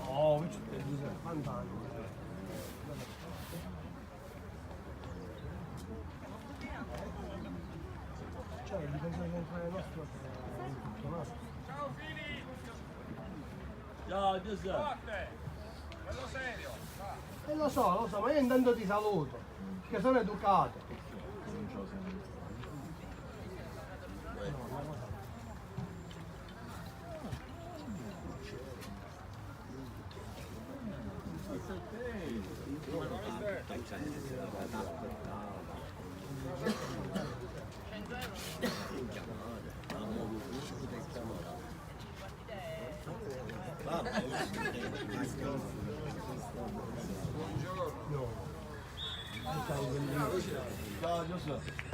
Oh, fantastico. Cioè, il difensore centrale nostro è un campionato. Ciao Giuseppe. Bello serio. Lo so, ma io intanto ti saluto, che sono educato. Ciao Giuseppe.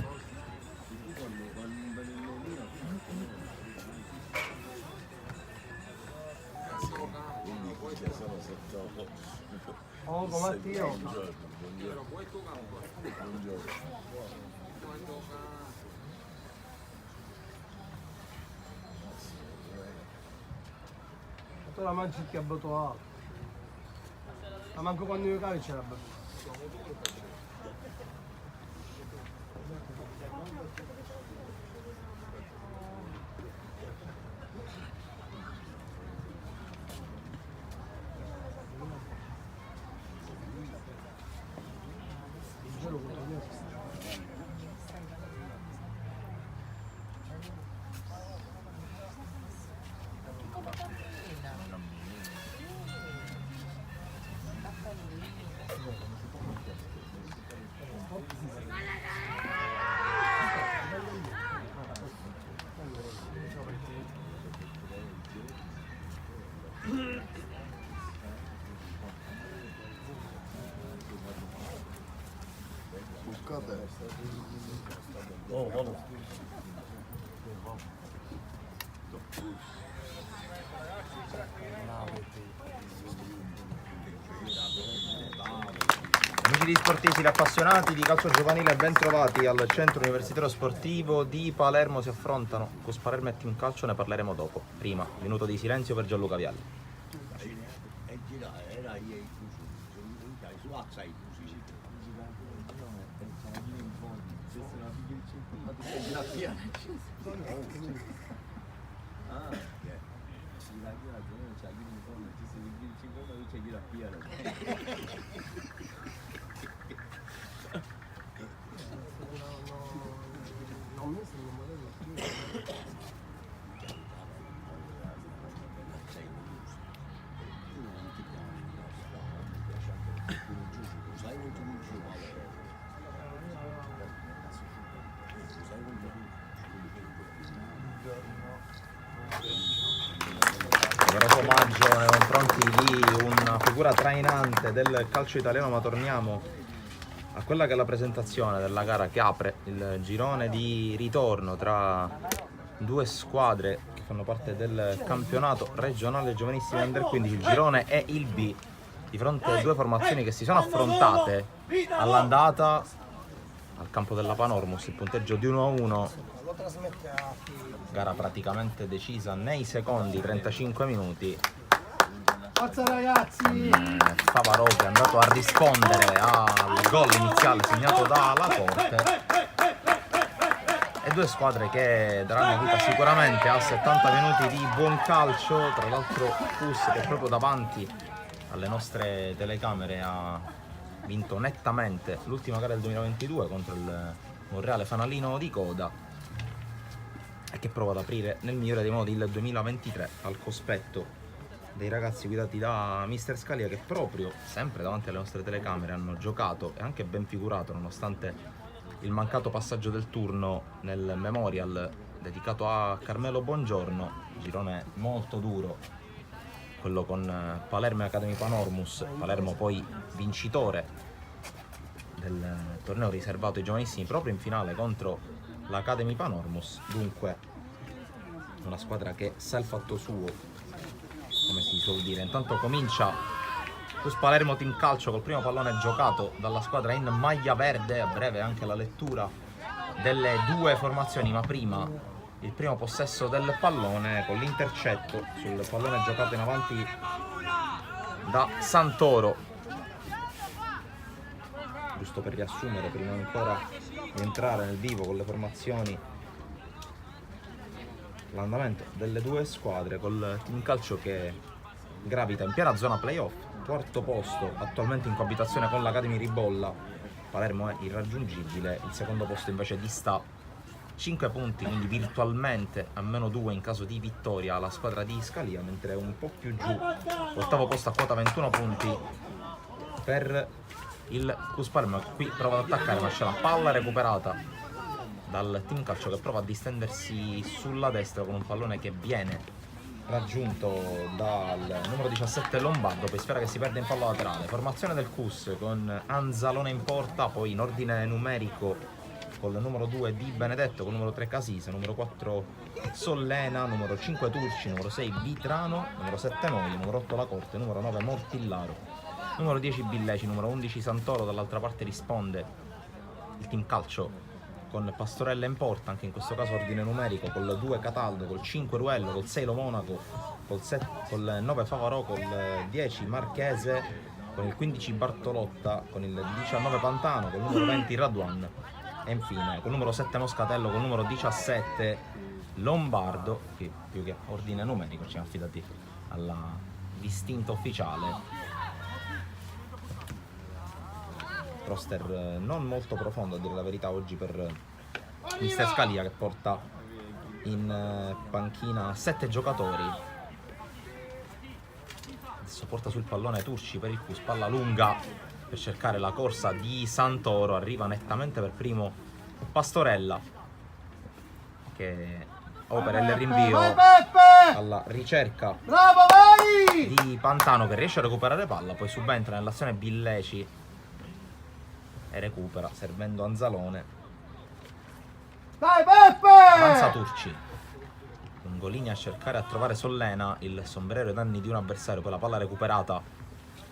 Oh, come Matteo. Tu la mangi che è abituato. Ma manco quando io cavi c'era abituato. Oh, vamos. Amici di Sportisti appassionati di calcio giovanile, ben trovati al centro universitario sportivo di Palermo. Si affrontano Cus Palermo e Team Calcio, ne parleremo dopo. Prima, minuto di silenzio per Gianluca Vialli. Doveroso omaggio nei confronti di una figura trainante del calcio italiano, ma torniamo a quella che è la presentazione della gara che apre il girone di ritorno tra due squadre che fanno parte del campionato regionale giovanissimi Under 15, il girone e il B, di fronte a due formazioni che si sono affrontate all'andata al campo della Panormus. Il punteggio di 1-1, gara praticamente decisa nei secondi 35 minuti. Forza ragazzi! Favarò che è andato a rispondere al gol iniziale segnato dalla Corte, e due squadre che daranno vita sicuramente a 70 minuti di buon calcio. Tra l'altro Cus, che proprio davanti alle nostre telecamere ha vinto nettamente l'ultima gara del 2022 contro il Monreale Fanalino di Coda, e che prova ad aprire nel migliore dei modi il 2023 al cospetto dei ragazzi guidati da mister Scalia, che proprio sempre davanti alle nostre telecamere hanno giocato e anche ben figurato, nonostante il mancato passaggio del turno nel Memorial dedicato a Carmelo Bongiorno. Girone molto duro quello con Palermo e Academy Panormus. Palermo poi vincitore del torneo riservato ai giovanissimi proprio in finale contro l'Academy Panormus. Dunque una squadra che sa il fatto suo, come si suol dire. Intanto comincia Cus Palermo Team Calcio col primo pallone giocato dalla squadra in maglia verde. A breve anche la lettura delle due formazioni, ma prima il primo possesso del pallone con l'intercetto sul pallone giocato in avanti da Santoro. Giusto per riassumere, prima ancora di entrare nel vivo con le formazioni, l'andamento delle due squadre, col Team Calcio che gravita in piena zona playoff, quarto posto, attualmente in coabitazione con l'Academy Ribolla. Palermo è irraggiungibile, il secondo posto invece dista 5 punti, quindi virtualmente a -2 in caso di vittoria la squadra di Scalia, mentre un po' più giù, ottavo posto a quota 21 punti per il Cus Palermo. Qui prova ad attaccare, ma c'è la palla recuperata dal Team Calcio che prova a distendersi sulla destra con un pallone che viene raggiunto dal numero 17 Lombardo, poi sfera che si perde in palla laterale. Formazione del Cus con Anzalone in porta, poi in ordine numerico con il numero 2 Di Benedetto, con il numero 3 Casisa, numero 4 Sollena, numero 5 Turci, numero 6 Vitrano, numero 7 Noia, numero 8 La Corte, numero 9 Mortillaro, numero 10 Billeci, numero 11 Santoro. Dall'altra parte risponde il Team Calcio con Pastorella in porta, anche in questo caso ordine numerico, col 2 Cataldo, col 5 Ruello, col 6 Lo Monaco, col 9 Favarò, col 10 Marchese, con il 15 Bartolotta, con il 19 Pantano, col numero 20 Raduan e infine col numero 7 Moscatello, col numero 17 Lombardo, che più che ordine numerico ci siamo affidati alla distinta ufficiale. Roster non molto profondo, a dire la verità, oggi per mister Scalia, che porta in panchina 7 giocatori. Adesso porta sul pallone Turci per il Cus, palla lunga per cercare la corsa di Santoro. Arriva nettamente per primo Pastorella, che opera il rinvio alla ricerca di Pantano, che riesce a recuperare palla, poi subentra nell'azione Billeci e recupera servendo Anzalone. Dai Peppe! Avanza Turci, lungolinea a cercare a trovare Sollena, il sombrero ai danni di un avversario, poi la palla recuperata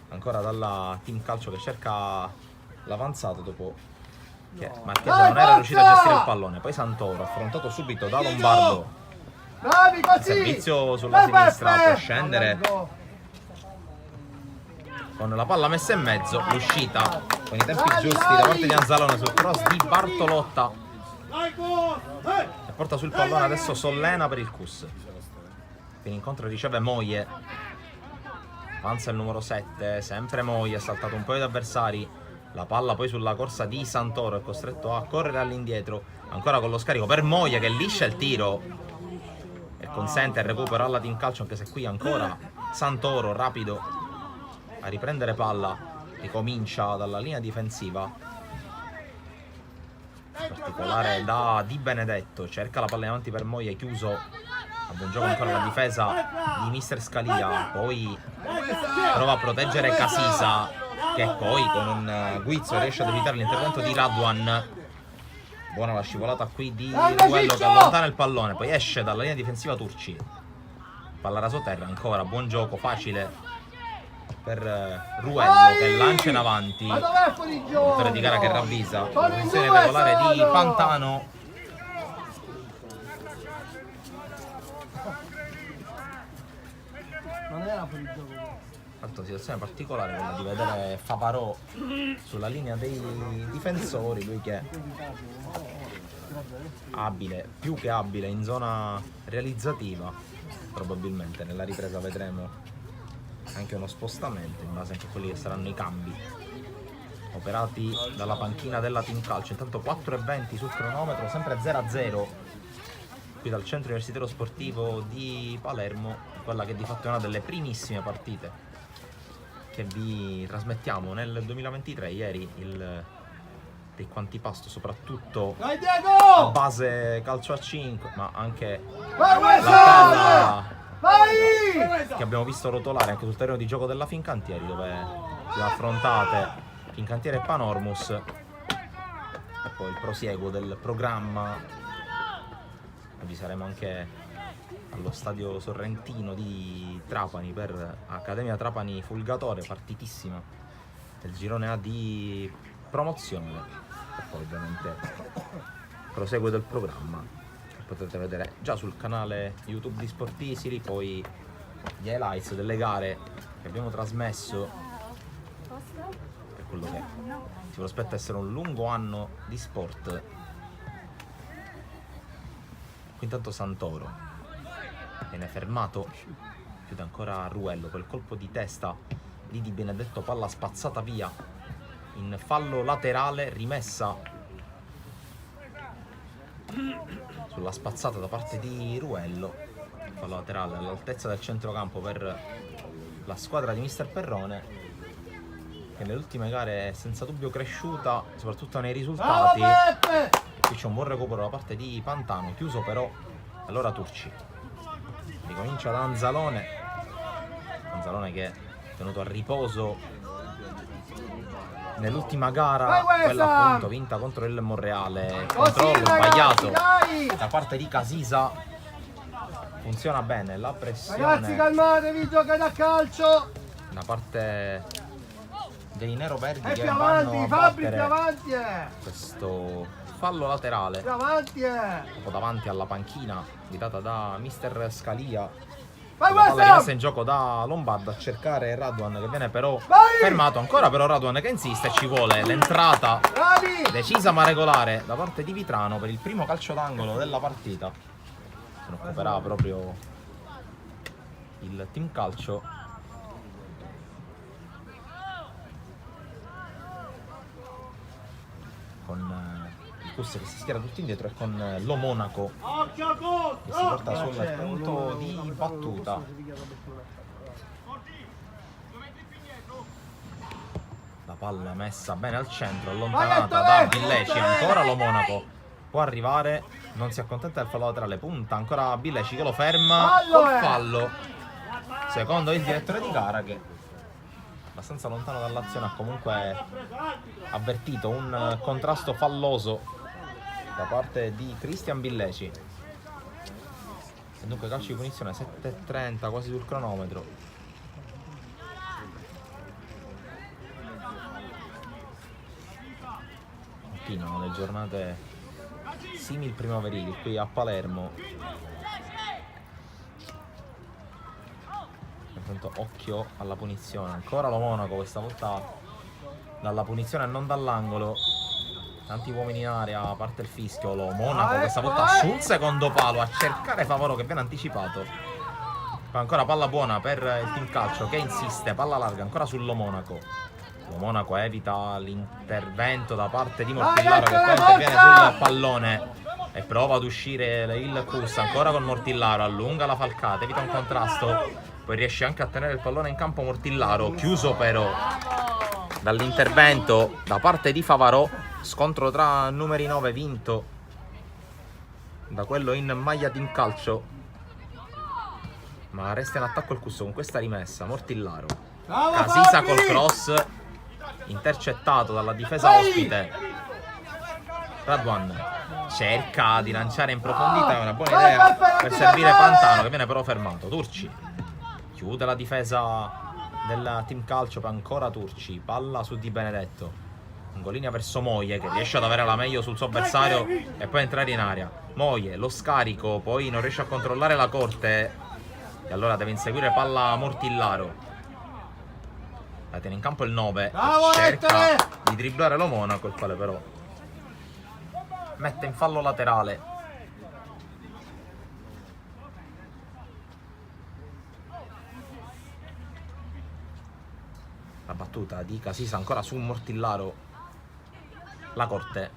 ancora dalla Team Calcio che cerca l'avanzato dopo che Marchese non era riuscito a gestire il pallone. Poi Santoro, affrontato subito da Lombardo, Bravi così! servizio sulla sinistra, può scendere con la palla messa in mezzo, l'uscita con i tempi giusti da parte di Anzalone sul cross di Bartolotta, e porta sul pallone adesso Sollena per il Cus. In incontro riceve Moie, avanza il numero 7, sempre Moie, ha saltato un paio di avversari, la palla poi sulla corsa di Santoro, è costretto a correre all'indietro, ancora con lo scarico per Moie che liscia il tiro e consente il recupero alla Team Calcio, anche se qui ancora Santoro rapido a riprendere palla, ricomincia dalla linea difensiva, in particolare da Di Benedetto, cerca la palla in avanti per Moie, chiuso a buon gioco ancora la difesa di mister Scalia, poi prova a proteggere Casisa, che poi con un guizzo riesce ad evitare l'intervento di Raduan. Buona la scivolata qui di Ruello che allontana il pallone, poi esce dalla linea difensiva Turci, palla rasoterra, ancora buon gioco facile per Ruello che lancia in avanti, direttore di gara che ravvisa la posizione regolare di Pantano. Non era fuori gioco. Altra situazione particolare quella di vedere Favarò sulla linea dei difensori, lui che è abile, più che abile in zona realizzativa. Probabilmente nella ripresa vedremo anche uno spostamento in base anche a quelli che saranno i cambi operati dalla panchina della Team Calcio. Intanto 4:20 sul cronometro, sempre 0-0 qui dal centro universitario sportivo di Palermo, quella che di fatto è una delle primissime partite che vi trasmettiamo nel 2023. Ieri il ricco antipasto, soprattutto a base calcio a 5, ma anche la palla che abbiamo visto rotolare anche sul terreno di gioco della Fincantieri, dove si affrontate Fincantieri e Panormus, e poi il prosieguo del programma oggi saremo anche allo stadio Sorrentino di Trapani per Accademia Trapani Fulgatore, partitissima del girone A di promozione, e poi ovviamente prosegue del programma che potete vedere già sul canale YouTube di Sportisili, poi gli highlights delle gare che abbiamo trasmesso per quello che si prospetta essere un lungo anno di sport. Qui intanto Santoro viene fermato, chiude ancora Ruello, quel colpo di testa di Di Benedetto, palla spazzata via in fallo laterale, rimessa sulla spazzata da parte di Ruello, fallo laterale all'altezza del centrocampo per la squadra di Mister Perrone, che nelle ultime gare è senza dubbio cresciuta, soprattutto nei risultati. Qui c'è un buon recupero da parte di Pantano, chiuso però allora Turci. Ricomincia da Anzalone che è tenuto a riposo nell'ultima gara, quella appunto vinta contro il Monreale. Controllo sbagliato da parte di Casisa, funziona bene la pressione. Ragazzi, calmatevi, giocate a calcio. Da parte dei neroverdi E che più vanno avanti, a Fabri, più battere avanti, questo fallo laterale. più avanti, Un po' davanti alla panchina guidata da Mister Scalia. Vai, La palla West Ham! rimessa in gioco da Lombardo a cercare Raduan, che viene però Vai! fermato. Ancora però Raduan che insiste e ci vuole l'entrata Bravi! decisa ma regolare da parte di Vitrano per il primo calcio d'angolo della partita. Se ne occuperà proprio il team calcio. Con il Cus che si schiera tutti indietro e con Lo Monaco che si porta sul punto di battuta. La palla messa bene al centro, allontanata da Billeci. Ancora Lo Monaco può arrivare, non si accontenta del fallo laterale, punta ancora Billeci che lo ferma col fallo. Secondo il direttore di gara, che abbastanza lontano dall'azione ha comunque avvertito un contrasto falloso da parte di Cristian Billeci. E dunque calcio di punizione, 7:30 quasi sul cronometro. Continuano le giornate simil primaverili qui a Palermo. Intanto occhio alla punizione, ancora Lo Monaco, questa volta dalla punizione e non dall'angolo. Tanti uomini in area, a parte il fischio. Lo Monaco questa volta sul secondo palo a cercare Favoro, che viene anticipato. Poi ancora palla buona per il team calcio che insiste, palla larga ancora sul Lo Monaco. Lo Monaco evita l'intervento da parte di Mortillaro, che poi interviene sul pallone e prova ad uscire il Cus ancora con Mortillaro, allunga la falcata, evita un contrasto, poi riesce anche a tenere il pallone in campo Mortillaro, chiuso però dall'intervento da parte di Favarò. Scontro tra numeri 9 vinto da quello in maglia team calcio, ma resta in attacco il Cus con questa rimessa. Mortillaro, Casisa col cross intercettato dalla difesa ospite. Raduan cerca di lanciare in profondità, è una buona idea per servire Pantano, che viene però fermato. Turci chiude la difesa del team calcio, per ancora Turci, palla su Di Benedetto, Linea verso Moglie, che riesce ad avere la meglio sul suo avversario e poi entrare in area. Moglie, lo scarico, poi non riesce a controllare la corte e allora deve inseguire palla Mortillaro. La tiene in campo il 9, cerca di dribblare Lo Monaco, il quale però mette in fallo laterale. La battuta di Casisa ancora su Mortillaro. La corte,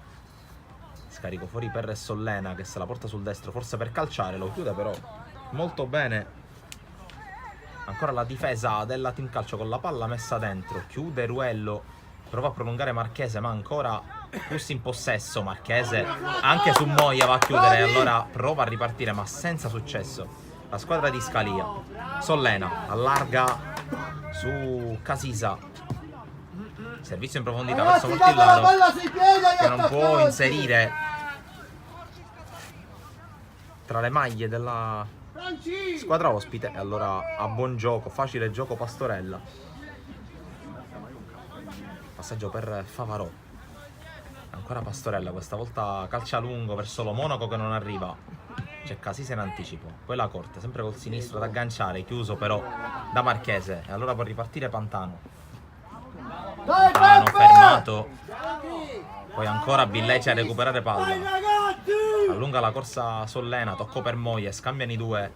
scarico fuori per Sollena, che se la porta sul destro, forse per calciare, lo chiude però molto bene. Ancora la difesa della team calcio con la palla messa dentro, chiude Ruello, prova a prolungare Marchese, ma ancora Cus in possesso. Marchese anche su Moia va a chiudere, allora prova a ripartire ma senza successo la squadra di Scalia. Sollena allarga su Casisa, servizio in profondità verso Mortillaro, che non può inserire tra le maglie della squadra ospite. E allora a buon gioco, facile gioco Pastorella. Passaggio per Favarò. Ancora Pastorella, questa volta calcia lungo verso lo Monaco che non arriva. C'è Casisa in anticipo. Poi la Corte, sempre col sinistro ad agganciare, chiuso però da Marchese. E allora può ripartire Pantano. Pantano fermato. Poi ancora Billeci a recuperare palla. Allunga la corsa Sollena, tocco per Moie, scambiano i due.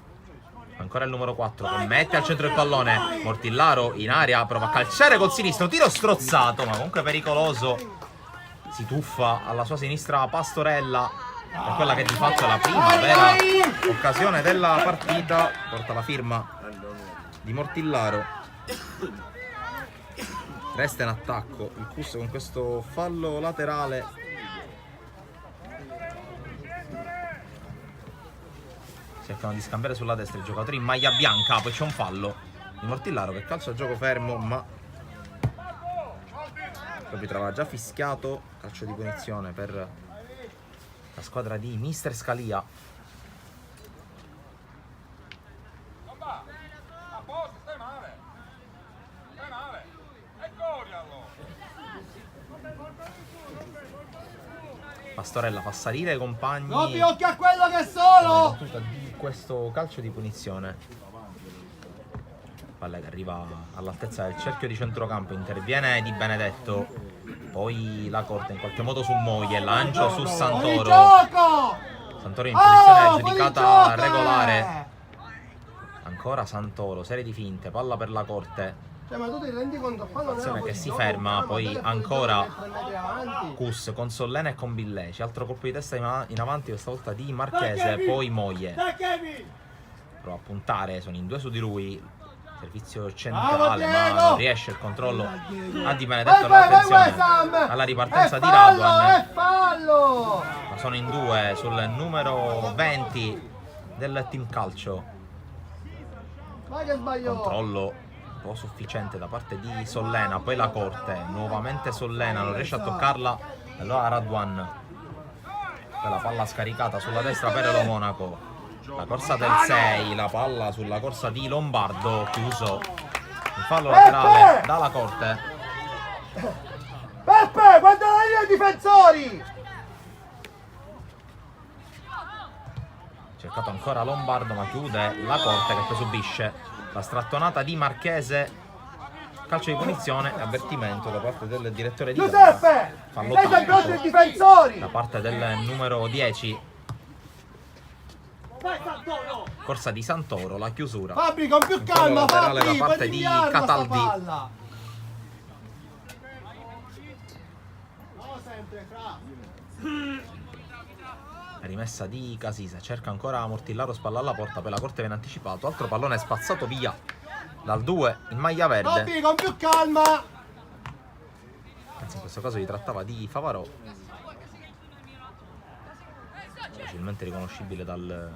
Ancora il numero 4 che mette al centro il pallone. Mortillaro in aria, prova a calciare col sinistro, tiro strozzato ma comunque pericoloso. Si tuffa alla sua sinistra Pastorella per quella che di fatto è la prima vera occasione della partita. Porta la firma di Mortillaro. Resta in attacco il Cus con questo fallo laterale. Cercano di scambiare sulla destra i giocatori in maglia bianca. Poi c'è un fallo di Mortillaro che calcia a gioco fermo, ma l'arbitro aveva già fischiato. Calcio di punizione per la squadra di Mister Scalia. Pastorella fa salire i compagni. Occhio a quello che sono! Di questo calcio di punizione. Palla che arriva all'altezza del cerchio di centrocampo, interviene Di Benedetto. Poi la Corte in qualche modo su Moie, lancio su Santoro. Santoro in posizione giudicata regolare. Ancora Santoro, serie di finte, palla per la Corte. Ma tu ti rendi conto? Attenzione che si ferma, poi ancora Cus con Sollena e con Billeci. Altro colpo di testa in avanti, questa volta di Marchese, poi Moie. Prova a puntare, sono in due su di lui. Servizio centrale, ma non riesce il controllo a Di Benedetto. Attenzione alla ripartenza di Raduan. Ma sono in due sul numero 20 del team calcio. Controllo un po' sufficiente da parte di Sollena, poi la Corte, nuovamente Sollena, non riesce a toccarla, allora Raduan. Poi la palla scaricata sulla destra per lo Monaco. La corsa del 6, la palla sulla corsa di Lombardo, chiuso. Il fallo laterale dalla Corte. Peppe, guarda la linea dei difensori! Cercato ancora Lombardo, ma chiude la Corte che poi subisce la strattonata di Marchese. Calcio di punizione e avvertimento da parte del direttore di Giuseppe! fallo Sei dai tattico difensori! da parte del numero 10. Corsa di Santoro, la chiusura. Fabri, con più calma, laterale Fabri, da parte di Cataldi. Rimessa di Casisa, cerca ancora Mortillaro, spalla alla porta, poi la Corte viene anticipato. Altro pallone spazzato via dal 2 in maglia verde. Fabri, con più calma. Anzi, in questo caso si trattava di Favarò. Facilmente riconoscibile dal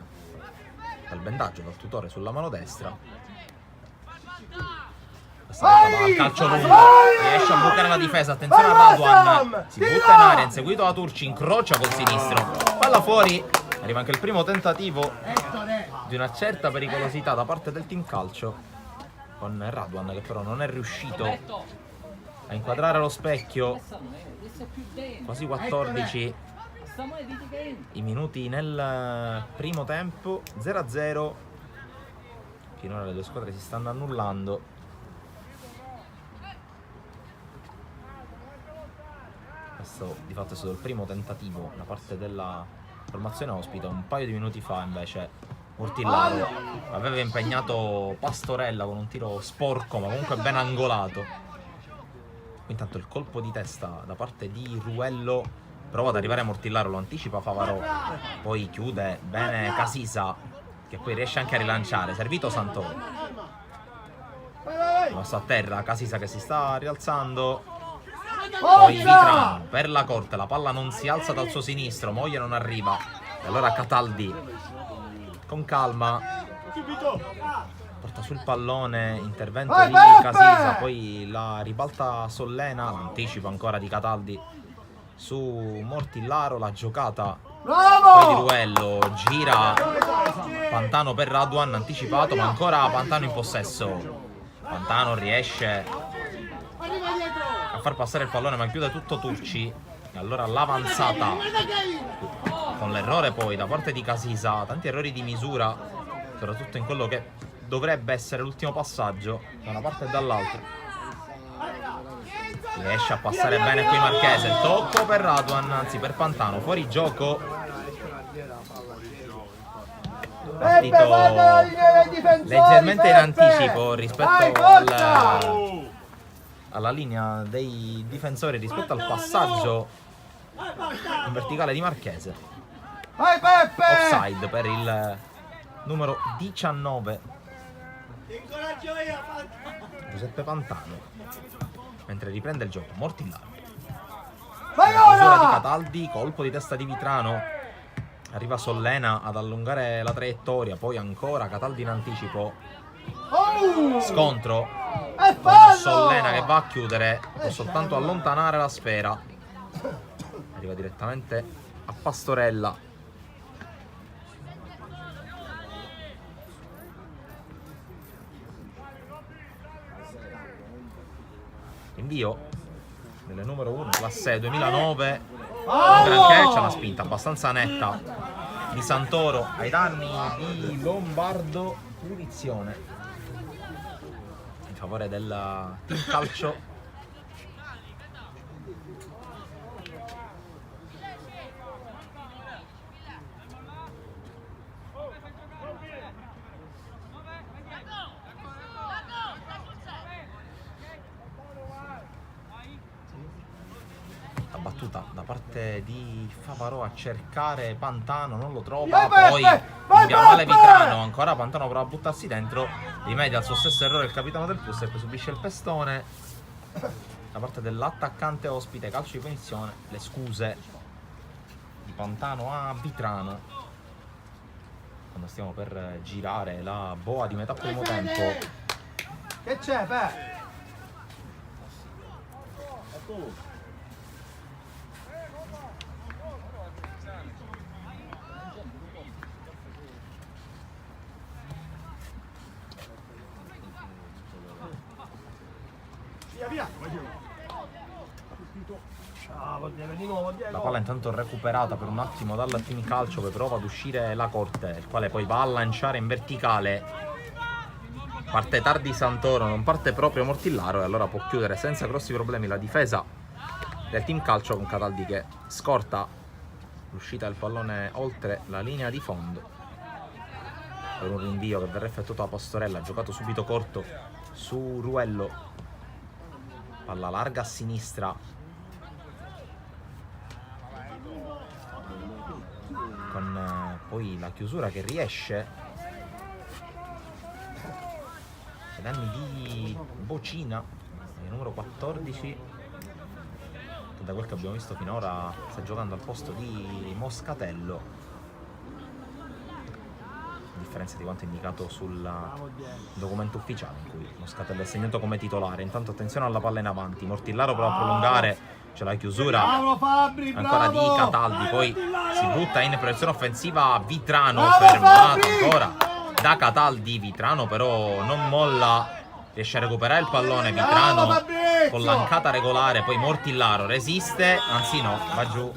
bendaggio, dal tutore sulla mano destra. Questa volta va al calcio lungo, riesce a bloccare la difesa. Attenzione a Raduan, si butta in aria, inseguito da Turci, incrocia col sinistro, palla fuori. Arriva anche il primo tentativo di una certa pericolosità da parte del team calcio, con Raduan che però non è riuscito a inquadrare lo specchio. Quasi 14 i minuti nel primo tempo, 0-0. Finora le due squadre si stanno annullando. Questo di fatto è stato il primo tentativo da parte della formazione ospite. Un paio di minuti fa invece Mortillaro aveva impegnato Pastorella con un tiro sporco ma comunque ben angolato. Intanto il colpo di testa da parte di Ruello, prova ad arrivare Mortillaro, lo anticipa Favarò, poi chiude bene Casisa che poi riesce anche a rilanciare. Servito Santoro, mosso a terra, Casisa che si sta rialzando. Poi Vitrano per la Corte, la palla non si alza dal suo sinistro, Moie non arriva e allora Cataldi con calma porta sul pallone, intervento di Casisa, poi la ribalta Sollena, l'anticipo ancora di Cataldi su Mortillaro, la giocata Poi di Ruello gira Pantano per Raduan, anticipato, ma ancora Pantano in possesso. Pantano riesce a far passare il pallone, ma chiude tutto Turci. E allora l'avanzata, con l'errore poi da parte di Casisa, tanti errori di misura, soprattutto in quello che dovrebbe essere l'ultimo passaggio da una parte e dall'altra. Riesce a passare bene qui Marchese, il tocco per Raduan, anzi per Pantano, fuori gioco. Partito leggermente in anticipo rispetto alla linea dei difensori, rispetto al passaggio in verticale di Marchese. Offside per il numero 19 Giuseppe Pantano. Mentre riprende il gioco Mortillaro. Chiusura di Cataldi, colpo di testa di Vitrano. Arriva Sollena ad allungare la traiettoria, poi ancora Cataldi in anticipo. Scontro con Sollena che va a chiudere, può soltanto allontanare la sfera. Arriva direttamente a Pastorella. Invio delle numero 1 classe 2009, un granché, c'è una spinta abbastanza netta di Santoro ai danni di Lombardo. Punizione in favore del team calcio. Battuta da parte di Favarò a cercare Pantano, non lo trova, poi invia male Vitrano, ancora Pantano prova a buttarsi dentro, rimedia al suo stesso errore il capitano del Plus e poi subisce il pestone da parte dell'attaccante ospite. Calcio di punizione, le scuse di Pantano a Vitrano quando stiamo per girare la boa di metà primo tempo. Che c'è, beh? La palla intanto recuperata per un attimo dal team calcio che prova ad uscire la Corte, il quale poi va a lanciare in verticale. Parte tardi Santoro, non parte proprio Mortillaro, e allora può chiudere senza grossi problemi la difesa del team calcio, con Cataldi che scorta l'uscita del pallone oltre la linea di fondo per un rinvio che verrà effettuato da Pastorella, giocato subito corto su Ruello. Palla larga a sinistra con poi la chiusura che riesce ai danni di Bocina, il numero 14, che da quel che abbiamo visto finora sta giocando al posto di Moscatello, a differenza di quanto indicato sul documento ufficiale in cui Moscatello è segnato come titolare. Intanto attenzione alla palla in avanti, Mortillaro prova a prolungare, c'è la chiusura ancora di Cataldi, poi si butta in proiezione offensiva Vitrano, fermato ancora da Cataldi. Vitrano però non molla, riesce a recuperare il pallone Vitrano con l'ancata regolare, poi Mortillaro resiste, anzi no, va giù.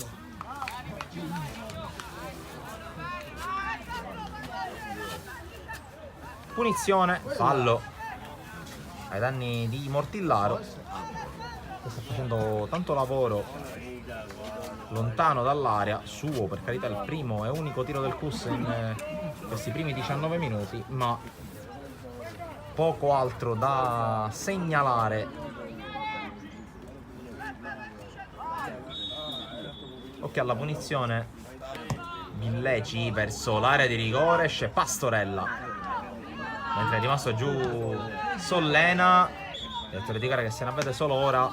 Punizione, fallo ai danni di Mortillaro, che sta facendo tanto lavoro lontano dall'area, suo per carità il primo e unico tiro del CUS in questi primi 19 minuti, ma poco altro da segnalare. Occhio alla punizione, Villeci verso l'area di rigore, esce Pastorella, mentre è rimasto giù Sollena. Direttore di gara che se ne avvede solo ora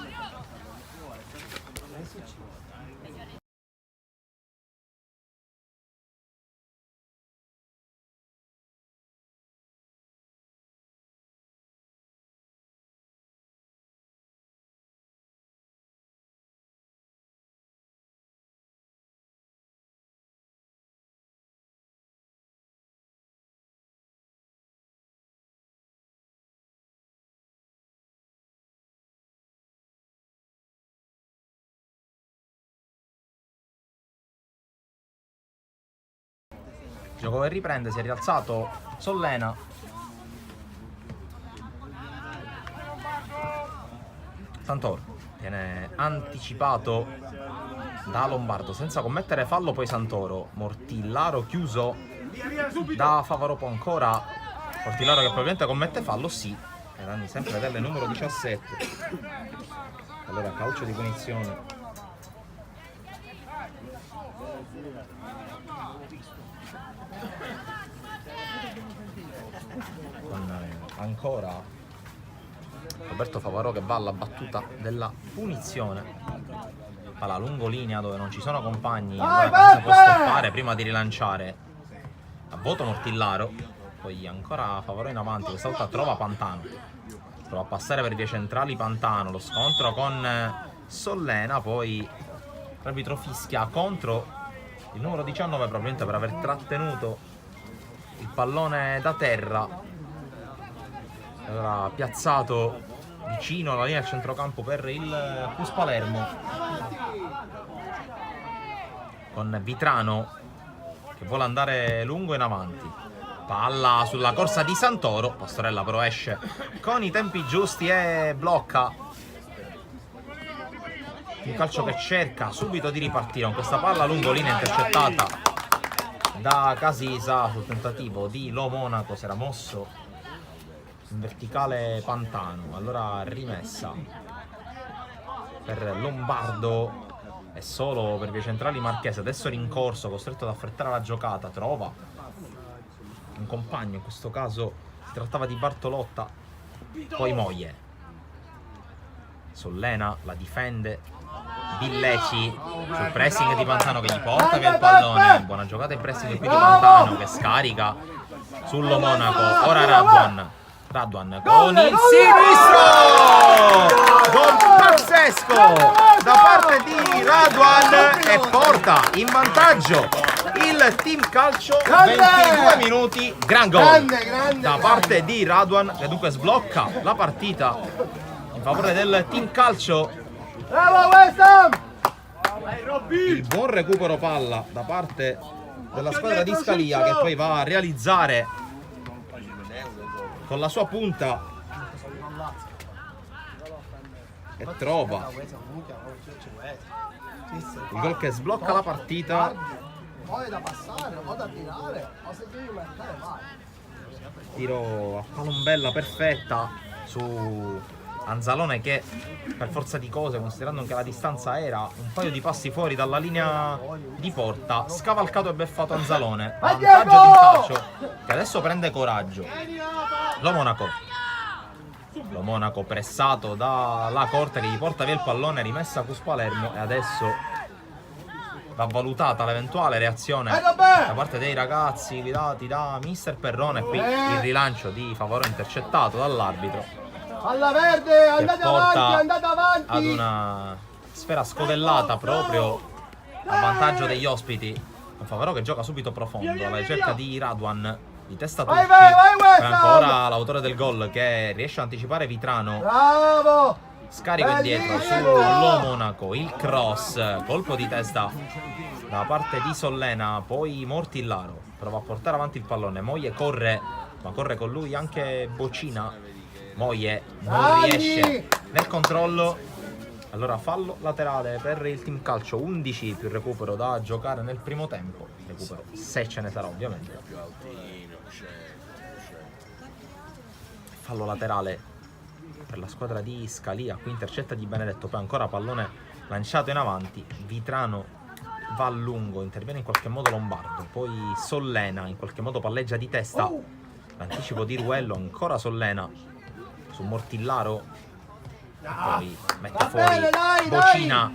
Gioco che riprende, si è rialzato Sollena. Santoro viene anticipato da Lombardo senza commettere fallo, poi Santoro. Mortillaro chiuso da Favaropo ancora. Mortillaro che probabilmente commette fallo, sì. E danni sempre delle numero 17. Allora calcio di punizione. Con ancora Roberto Favarò che va alla battuta della punizione. Palla lungolinea dove non ci sono compagni, allora si può stoppare prima di rilanciare. A voto Mortillaro, poi ancora Favarò in avanti, questa volta trova Pantano, prova a passare per vie centrali Pantano, lo scontro con Sollena, poi l'arbitro fischia contro il numero 19 probabilmente per aver trattenuto il pallone da terra. Allora piazzato vicino alla linea del centrocampo per il Cus Palermo, con Vitrano che vuole andare lungo in avanti. Palla sulla corsa di Santoro, Pastorella però esce con i tempi giusti e blocca. Un calcio che cerca subito di ripartire con questa palla lungolinea intercettata da Casisa sul tentativo di Lo Monaco. Si era mosso in verticale Pantano, allora rimessa per Lombardo e solo per vie centrali Marchese. Adesso rincorso, costretto ad affrettare la giocata, trova un compagno, in questo caso si trattava di Bartolotta, poi Moglie. Sollena la difende, Villeci sul pressing di Pantano che gli porta via il pallone. Buona giocata in pressing qui di Pantano che scarica sullo Monaco. Ora Raduan con il sinistro, gol pazzesco da parte di Raduan e porta in vantaggio il Team Calcio. 22 minuti, gran gol da parte di Raduan che dunque sblocca la partita in favore del Team Calcio. Il buon recupero palla da parte della squadra di Scalia che poi va a realizzare con la sua punta e trova il gol che sblocca la partita. Tiro a palombella perfetta su Anzalone che per forza di cose, considerando che la distanza era un paio di passi fuori dalla linea di porta, scavalcato e beffato Anzalone. Vantaggio di un calcio che adesso prende coraggio. Lo Monaco pressato dalla Corte che gli porta via il pallone, rimessa a Cus Palermo e adesso va valutata l'eventuale reazione da parte dei ragazzi guidati da mister Perrone. Qui il rilancio di Favarò intercettato dall'arbitro. Alla verde, andate avanti! Ad Ad una sfera scodellata proprio a vantaggio degli ospiti. Un Favarò che gioca subito profondo alla ricerca di Raduan, di testa Tucci. Per ancora l'autore del gol che riesce a anticipare Vitrano. Bravo! Scarico indietro sullo Monaco, il cross, colpo di testa da parte di Sollena, poi Mortillaro prova a portare avanti il pallone. Moglie corre, ma corre con lui anche Bocina. Moglie non riesce nel controllo, allora fallo laterale per il Team Calcio. 11 più recupero da giocare nel primo tempo, recupero se ce ne sarà ovviamente. Fallo laterale per la squadra di Scalia, qui intercetta Di Benedetto, poi ancora pallone lanciato in avanti. Vitrano va a lungo, interviene in qualche modo Lombardo, poi Sollena in qualche modo palleggia di testa, l'anticipo di Ruello, ancora Sollena su Mortillaro e poi mette fuori Bocina,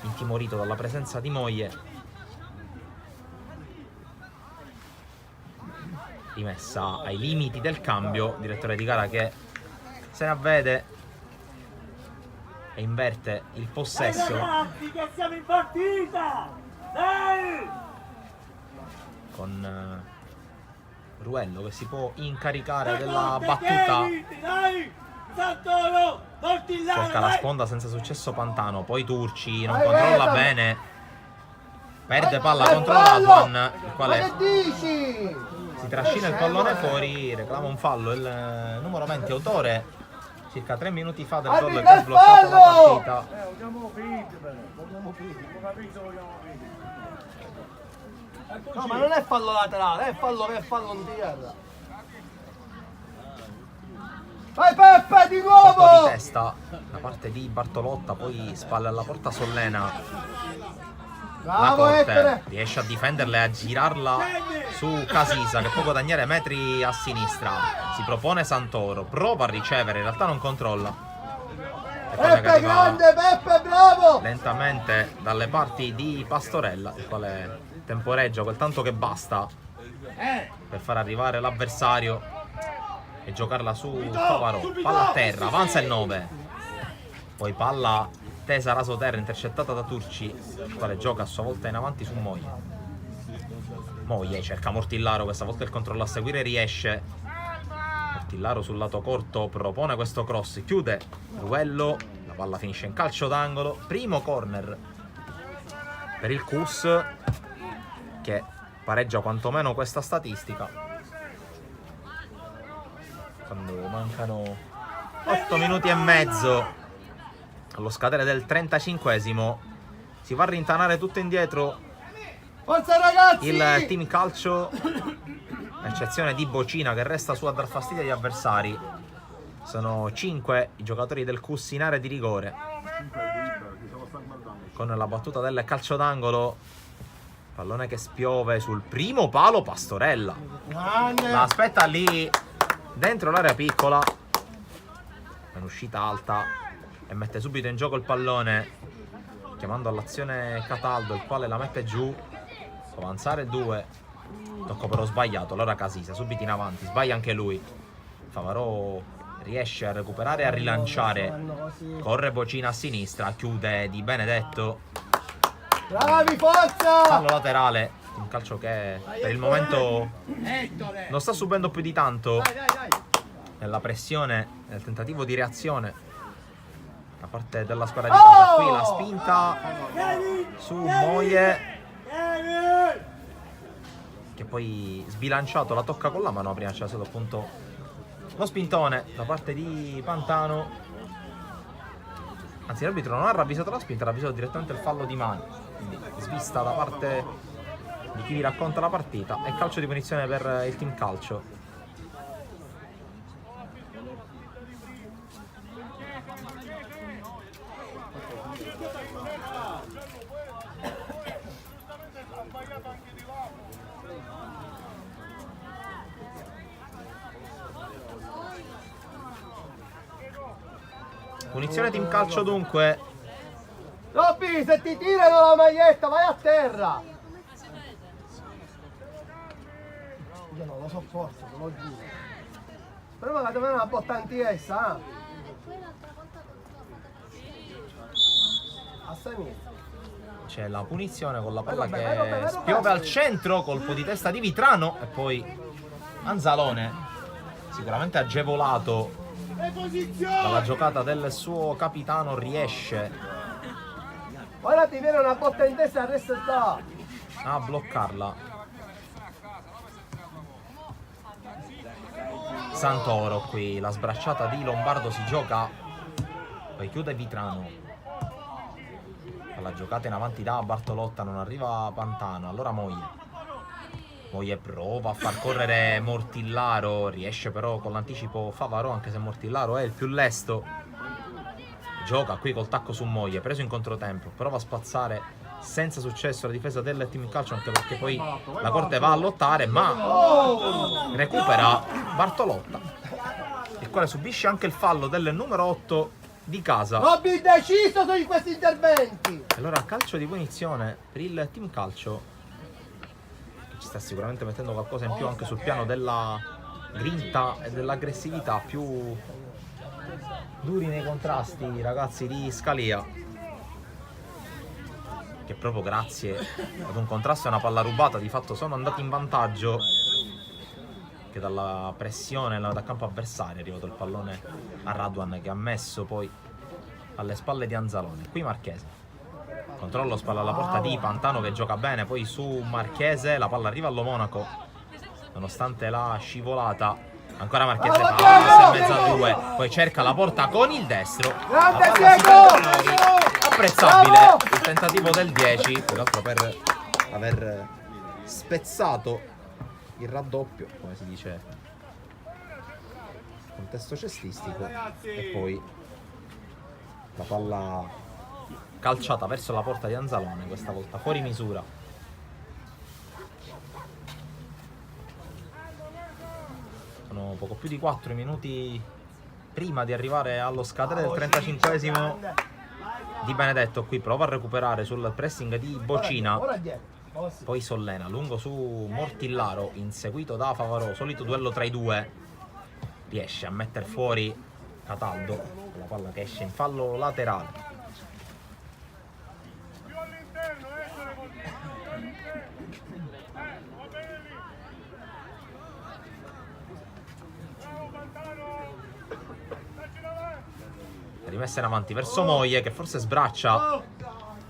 intimorito dalla presenza di Moglie. Rimessa ai limiti del cambio, direttore di gara che se ne avvede e inverte il possesso. Siamo in partita! Dai! Con Ruello che si può incaricare della battuta. Cerca la sponda senza successo Pantano, poi Turci non controlla bene Perde palla contro Raduan, il Ma quale che dici? si trascina il pallone fuori, reclama un fallo. Il numero 20 autore circa 3 minuti fa del gol che ha sbloccato la partita. Vogliamo finire però, vogliamo finire, non capito, vogliamo finire. No, ma non è fallo laterale, è fallo in tierra. Vai Peppe, di Colpo di nuovo! testa da parte di Bartolotta, poi spalle alla porta Sollena. La Bravo Corte Ettore! riesce a difenderla e a girarla su Casisa, che può guadagnare metri a sinistra. Si propone Santoro, prova a ricevere, in realtà non controlla. E poi Peppe arriva grande, Peppe bravo! lentamente dalle parti di Pastorella, il quale temporeggia quel tanto che basta per far arrivare l'avversario e giocarla su Favarò. Palla a terra, avanza il 9. Poi palla tesa raso terra, intercettata da Turci, il quale gioca a sua volta in avanti su Moglie. Moglie cerca Mortillaro, questa volta il controllo a seguire riesce. Mortillaro sul lato corto propone questo cross, chiude duello, la palla finisce in calcio d'angolo. Primo corner per il Cus, che pareggia quantomeno questa statistica quando mancano 8 minuti e mezzo allo scadere del 35esimo. Si va a rintanare tutto indietro Forza ragazzi! il team calcio, a eccezione di Bocina che resta su a dar fastidio agli avversari. Sono 5 i giocatori del Cus in area di rigore. Con la battuta del calcio d'angolo, pallone che spiove sul primo palo Pastorella. Grande! La aspetta lì dentro l'area piccola, è un'uscita alta e mette subito in gioco il pallone, chiamando all'azione Cataldo, il quale la mette giù. Può avanzare 2, tocco però sbagliato. Allora Casisa subito in avanti, sbaglia anche lui. Favarò riesce a recuperare e a rilanciare, corre Bocina a sinistra, chiude Di Benedetto. Bravi, forza! Fallo laterale, un calcio che per il momento non sta subendo più di tanto nella pressione, nel tentativo di reazione da parte della squadra di casa. Qui la spinta su Moie, che poi sbilanciato la tocca con la mano. Prima c'era stato appunto lo spintone da parte di Pantano, anzi l'arbitro non ha ravvisato la spinta, ha ravvisato direttamente il fallo di mano, quindi svista da parte di chi vi racconta la partita. E calcio di punizione per il team calcio. Punizione team calcio dunque. Robby, se ti tirano la maglietta, vai a terra! Io non lo sopporto, te lo giuro. Però me la doveva una bottantiessa, eh? A sinistra. C'è la punizione con la palla Vai, che vai, spiove al centro, colpo di testa di Vitrano e poi Anzalone, sicuramente agevolato dalla giocata del suo capitano, riesce Ora ti viene una botta in testa e resta là. a bloccarla. Santoro qui, la sbracciata di Lombardo si gioca, poi chiude Vitrano. La giocata in avanti da Bartolotta, non arriva Pantano, allora Moglie prova a far correre Mortillaro, riesce però con l'anticipo Favarò, anche se Mortillaro è il più lesto. Gioca qui col tacco su Moglie, preso in controtempo, prova a spazzare senza successo la difesa del team calcio, anche perché poi la Corte va a lottare, ma recupera Bartolotta, il quale subisce anche il fallo del numero 8 di casa. Robby deciso su questi interventi. Allora calcio di punizione per il team calcio, che ci sta sicuramente mettendo qualcosa in più anche sul piano della grinta e dell'aggressività, più duri nei contrasti i ragazzi di Scalia, che proprio grazie ad un contrasto e una palla rubata di fatto sono andati in vantaggio, che dalla pressione da campo avversario è arrivato il pallone a Raduan, che ha messo poi alle spalle di Anzalone. Qui Marchese Controllo, spalla alla porta di Pantano che gioca bene, poi su Marchese, la palla arriva allo Monaco, nonostante la scivolata. Ancora Marchese fa pass in mezzo a due, poi cerca la porta con il destro. La palla si perde fuori. Apprezzabile il tentativo del 10, più che altro per aver spezzato il raddoppio, come si dice, contesto cestistico, e poi la palla calciata verso la porta di Anzalone, questa volta fuori misura. Sono poco più di 4 minuti prima di arrivare allo scadere del 35esimo. Di Benedetto qui prova a recuperare sul pressing di Bocina, poi Sollena lungo su Mortillaro, inseguito da Favarò, solito duello tra i due, riesce a mettere fuori Cataldo, la palla che esce in fallo laterale. Rimessa in avanti verso Moglie che forse sbraccia,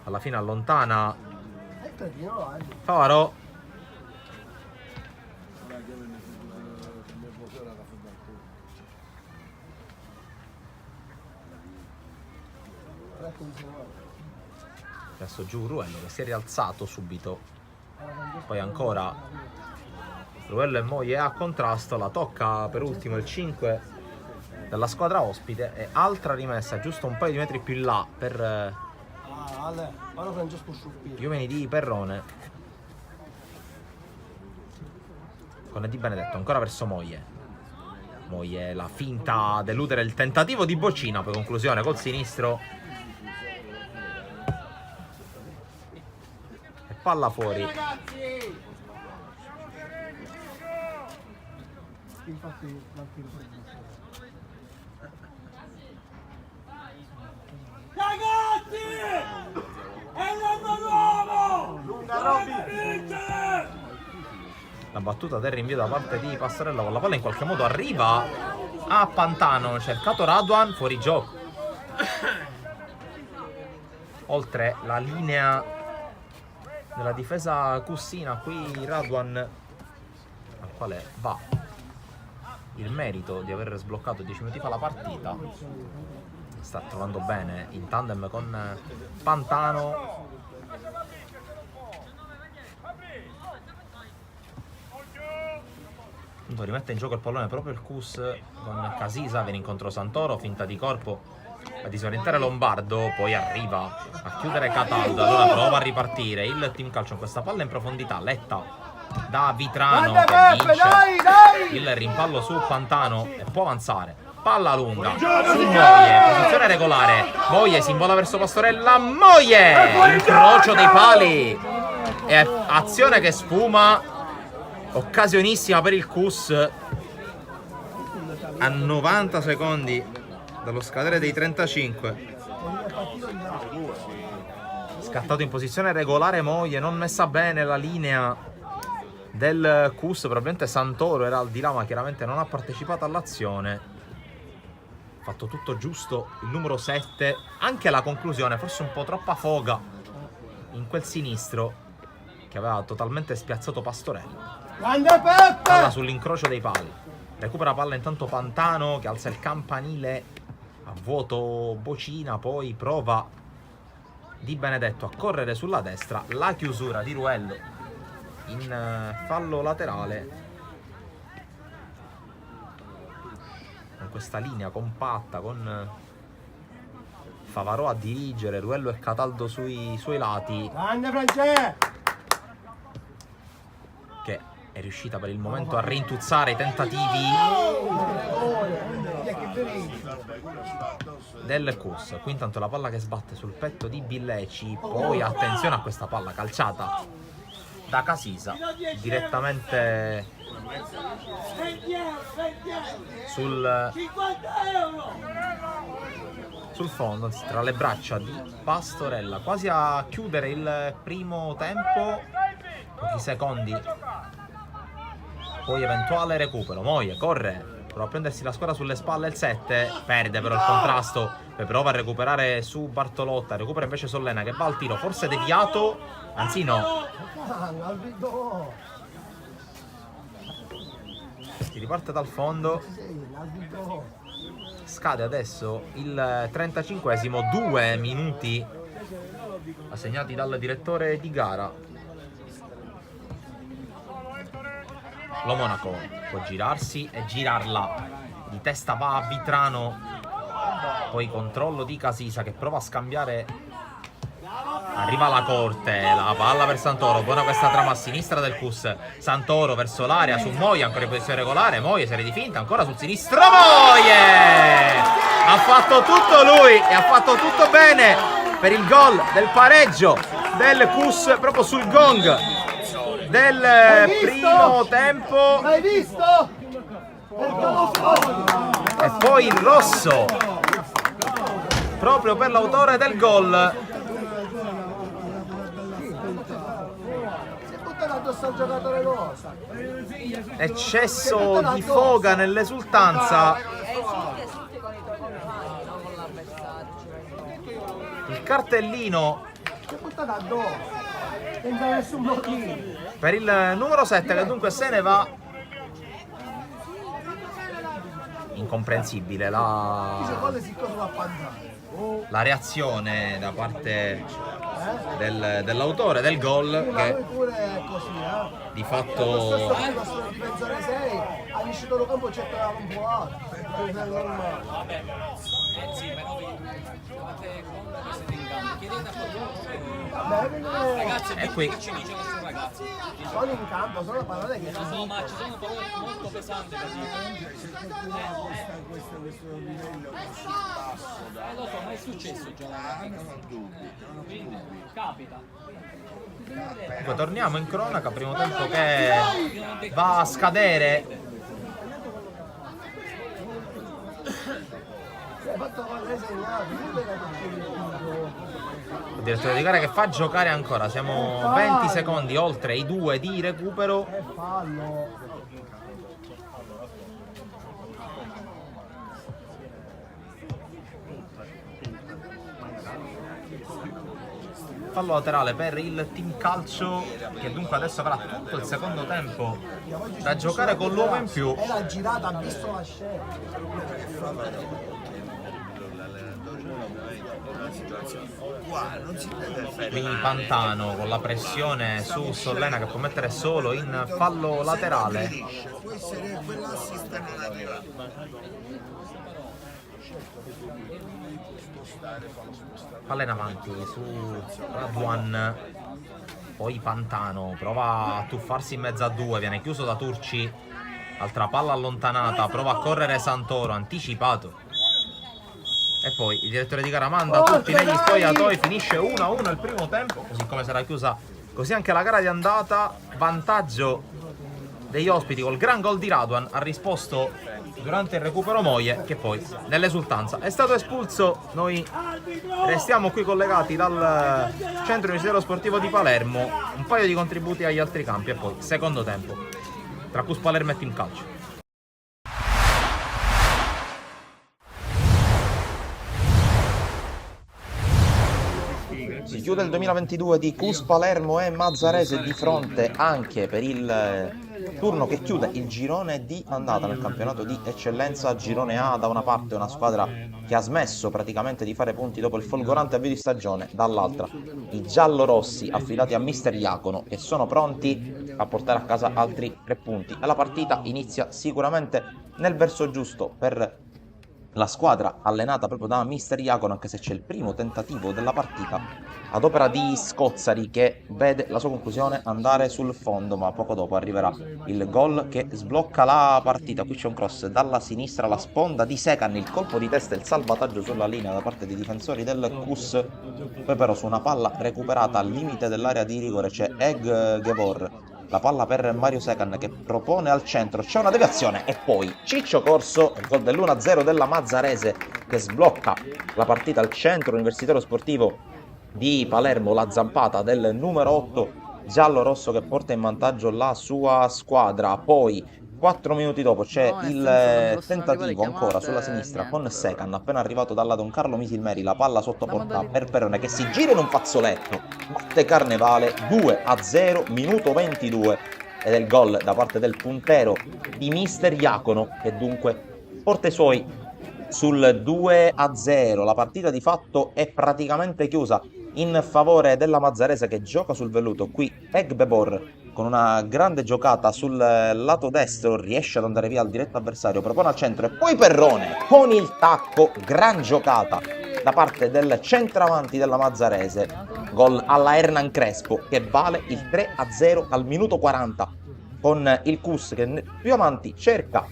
alla fine allontana Favarò. Adesso giù Ruello che si è rialzato subito, poi ancora Ruello e Moglie a contrasto, la tocca per ultimo il 5 della squadra ospite e altra rimessa giusto un paio di metri più in là per gli uomini di Perrone, con Di Benedetto ancora verso Moglie. Moglie la finta ad eludere il tentativo di Bocina, poi conclusione col sinistro e palla fuori. Ragazzi! È l'anno nuovo! Lunga La battuta del rinvio da parte di Pastorella, con la palla in qualche modo arriva a Pantano, cercato Raduan, fuori gioco. Oltre la linea della difesa cussina, qui Raduan, al quale va il merito di aver sbloccato 10 minuti fa la partita, sta trovando bene in tandem con Pantano. Rimette in gioco il pallone proprio il Cus con Casisa, viene incontro Santoro, finta di corpo a disorientare Lombardo, poi arriva a chiudere Cataldo, allora prova a ripartire il team calcio in questa palla in profondità, letta da Vitrano che vince il rimpallo su Pantano e può avanzare. Palla lunga su Moglie, posizione regolare, Moglie si invola verso Pastorella, Moglie, incrocio dei pali e azione che sfuma, occasionissima per il Cus a 90 secondi dallo scadere dei 35. Scattato in posizione regolare Moglie, non messa bene la linea del Cus, probabilmente Santoro era al di là ma chiaramente non ha partecipato all'azione. Fatto tutto giusto il numero 7, anche la conclusione, forse un po' troppa foga in quel sinistro che aveva totalmente spiazzato Pastorella. Palla sull'incrocio dei pali, recupera palla intanto Pantano che alza il campanile a vuoto Bocina, poi prova Di Benedetto a correre sulla destra, la chiusura di Ruello in fallo laterale, con questa linea compatta con Favarò a dirigere, Ruello e Cataldo sui suoi lati, che è riuscita per il momento a rintuzzare i tentativi del Cus. Qui intanto la palla che sbatte sul petto di Billeci, poi attenzione a questa palla calciata da Casisa direttamente sul fondo, tra le braccia di Pastorella, quasi a chiudere il primo tempo, pochi secondi poi eventuale recupero. Moglie corre prova a prendersi la squadra sulle spalle il 7, perde però il contrasto, poi prova a recuperare su Bartolotta, recupera invece Sollena che va al tiro, forse deviato, anzi no. Si riparte dal fondo. Scade adesso il 35esimo, 2 minuti assegnati dal direttore di gara. Lo Monaco può girarsi e girarla, di testa va a Vitrano, poi controllo di Casisa che prova a scambiare, arriva la corte, la palla per Santoro, buona questa trama a sinistra del Cus, Santoro verso l'area su Moie, ancora in posizione regolare, Moie serie di finta, ancora sul sinistro, Moie! Ha fatto tutto lui e ha fatto tutto bene per il gol del pareggio del Cus proprio sul gong del primo tempo. L'hai visto? E poi il rosso proprio per l'autore del gol. Si è buttato addosso al giocatore nostro. Eccesso di foga nell'esultanza. Il cartellino Si è buttato addosso. Senza nessun motivo. per il numero 7 che dunque se ne va. Incomprensibile la reazione da parte dell'autore del gol che di fatto e qui sono in campo, sono parole che ma ci sono parole molto pesanti lo so, ma è successo già quindi capita. Poi torniamo in cronaca, primo tempo che va a scadere. Il direttore di gara che fa giocare ancora, siamo 20 secondi oltre i 2 di recupero. Fallo laterale per il team calcio che dunque adesso avrà tutto il secondo tempo da giocare con l'uomo in più. È la girata, ha visto la scena. Quindi Pantano con la pressione su Sollena che può mettere solo in fallo laterale. Può essere quell'assist non arriva. Palla in avanti su Raduan, poi Pantano prova a tuffarsi in mezzo a due, viene chiuso da Turci, altra palla allontanata, prova a correre Santoro, anticipato. E poi il direttore di gara manda tutti negli spogliatoi, finisce 1-1 il primo tempo, così come sarà chiusa così anche la gara di andata. Vantaggio degli ospiti col gran gol di Raduan, ha risposto durante il recupero Moie che poi nell'esultanza è stato espulso. Noi restiamo qui collegati dal centro universitario sportivo di Palermo, un paio di contributi agli altri campi e poi secondo tempo tra Cus Palermo e Team Calcio. Si chiude il 2022 di Cus Palermo e Mazzarese di fronte anche per il turno che chiude il girone di andata nel campionato di eccellenza. Girone A, da una parte una squadra che ha smesso praticamente di fare punti dopo il folgorante avvio di stagione, dall'altra i giallorossi affidati a mister Iacono che sono pronti a portare a casa altri 3 punti e la partita inizia sicuramente nel verso giusto per la squadra allenata proprio da mister Iacono, anche se c'è il primo tentativo della partita ad opera di Scozzari che vede la sua conclusione andare sul fondo, ma poco dopo arriverà il gol che sblocca la partita. Qui c'è un cross dalla sinistra, la sponda di Secan, il colpo di testa e il salvataggio sulla linea da parte dei difensori del Cus. Poi però su una palla recuperata al limite dell'area di rigore c'è Eg Gevor, la palla per Mario Secan che propone al centro, c'è una deviazione e poi Ciccio Corso, il gol dell'1-0 della Mazzarese che sblocca la partita al centro universitario sportivo di Palermo, la zampata del numero 8 giallo-rosso che porta in vantaggio la sua squadra. Poi 4 minuti dopo c'è il tentativo ancora sulla sinistra con Secan, appena arrivato dalla Don Carlo Misilmeri, la palla sotto porta per Perrone che si gira in un fazzoletto, batte Carnevale 2-0, minuto 22, ed è il gol da parte del puntero di mister Iacono, che dunque porta i suoi sul 2-0. La partita di fatto è praticamente chiusa in favore della Mazzarese, che gioca sul velluto. Qui Egbebor con una grande giocata sul lato destro riesce ad andare via al diretto avversario, propone al centro e poi Perrone con il tacco, gran giocata da parte del centravanti della Mazzarese, gol alla Hernan Crespo che vale il 3-0 al minuto 40, con il Cus che più avanti cerca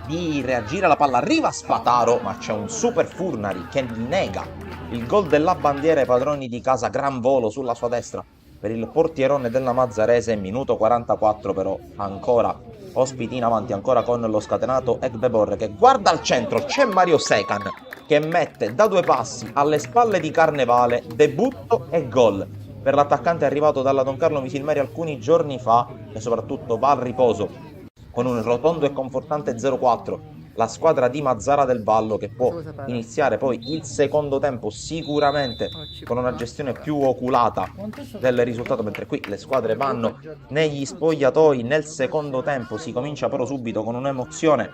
di reagire alla palla, arriva Spataro ma c'è un super Furnari che nega il gol della bandiera ai padroni di casa, gran volo sulla sua destra per il portierone della Mazzarese, minuto 44 però ancora ospiti in avanti, ancora con lo scatenato Egbebor che guarda al centro, c'è Mario Secan che mette da 2 passi alle spalle di Carnevale, debutto e gol per l'attaccante arrivato dalla Don Carlo Misilmeri alcuni giorni fa e soprattutto va al riposo con un rotondo e confortante 0-4. La squadra di Mazzara del Vallo che può iniziare poi il secondo tempo sicuramente con una gestione più oculata del risultato, mentre qui le squadre vanno negli spogliatoi. Nel secondo tempo si comincia però subito con un'emozione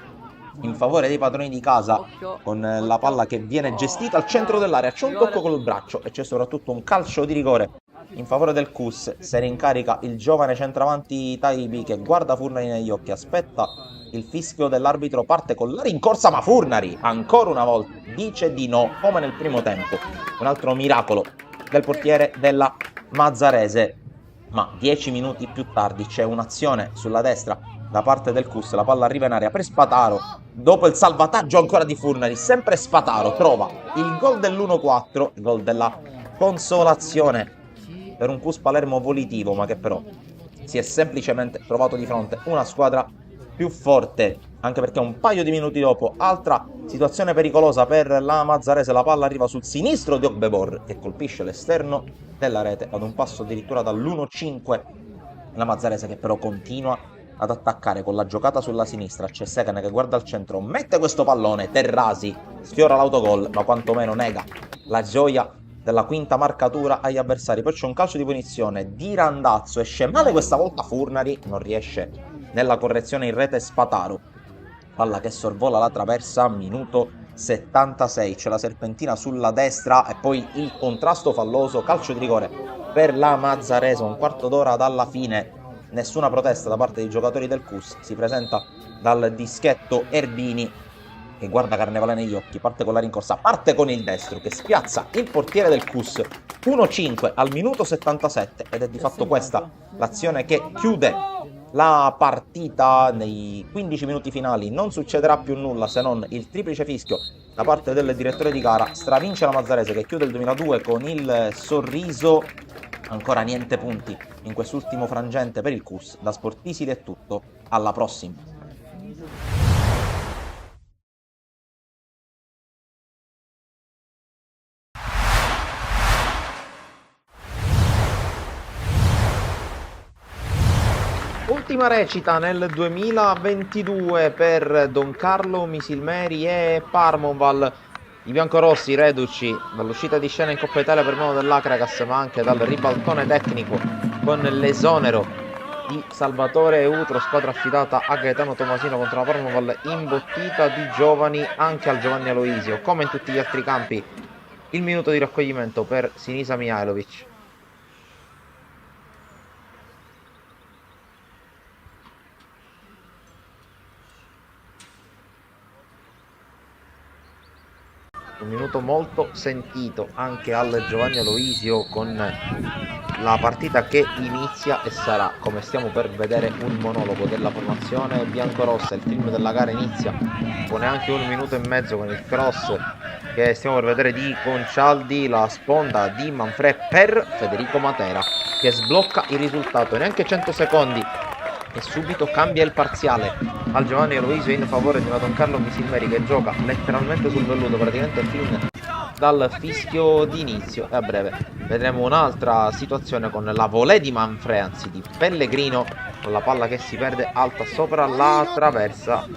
in favore dei padroni di casa, con la palla che viene gestita al centro dell'area, c'è un tocco col braccio e c'è soprattutto un calcio di rigore in favore del Cus. Se ne incarica il giovane centravanti Taibi che guarda Furnari negli occhi, aspetta il fischio dell'arbitro, parte con la rincorsa ma Furnari ancora una volta dice di no come nel primo tempo. Un altro miracolo del portiere della Mazzarese, ma 10 minuti più tardi c'è un'azione sulla destra da parte del Cus, la palla arriva in area per Spataro, dopo il salvataggio ancora di Furnari, sempre Spataro trova il gol dell'1-4, il gol della consolazione per un Cus Palermo volitivo, ma che però si è semplicemente trovato di fronte una squadra più forte, anche perché un paio di minuti dopo altra situazione pericolosa per la Mazzarese, la palla arriva sul sinistro di Ogbebor che colpisce l'esterno della rete ad un passo addirittura dall'1-5. La Mazzarese che però continua ad attaccare con la giocata sulla sinistra, c'è Secan che guarda al centro, mette questo pallone, Terrasi sfiora l'autogol ma quantomeno nega la gioia della quinta marcatura agli avversari. Poi c'è un calcio di punizione di Randazzo, esce male questa volta Furnari, non riesce nella correzione in rete Spataro, palla che sorvola la traversa, minuto 76, c'è la serpentina sulla destra e poi il contrasto falloso, calcio di rigore per la Mazzarese, un quarto d'ora dalla fine, nessuna protesta da parte dei giocatori del Cus, si presenta dal dischetto Erbini che guarda Carnevale negli occhi, parte con la rincorsa, parte con il destro che spiazza il portiere del Cus, 1-5 al minuto 77 ed è di fatto questa l'azione che chiude la partita. Nei 15 minuti finali non succederà più nulla se non il triplice fischio da parte del direttore di gara, stravince la Mazzarese che chiude il 2002 con il sorriso, ancora niente punti in quest'ultimo frangente per il Cus. Da Sportisili è tutto, alla prossima. Ultima recita nel 2022 per Don Carlo Misilmeri e Parmonval. I biancorossi reduci dall'uscita di scena in Coppa Italia per mano dell'Acragas, ma anche dal ribaltone tecnico con l'esonero di Salvatore Eutro, squadra affidata a Gaetano Tomasino contro la Parmonval imbottita di giovani anche al Giovanni Aloisio. Come in tutti gli altri campi, il minuto di raccoglimento per Sinisa Mihailovic. Un minuto molto sentito anche al Giovanni Aloisio, con la partita che inizia e sarà, come stiamo per vedere, un monologo della formazione biancorossa. Il film della gara inizia con neanche un minuto e mezzo con il cross che stiamo per vedere di Concialdi, la sponda di Manfred per Federico Matera che sblocca il risultato, neanche 100 secondi e subito cambia il parziale al Giovanni Aloisio in favore di una Don Carlo Misilmeri che gioca letteralmente sul velluto, praticamente fin dal fischio d'inizio e a breve vedremo un'altra situazione con la volée di Manfrè, anzi di Pellegrino, con la palla che si perde alta sopra la traversa,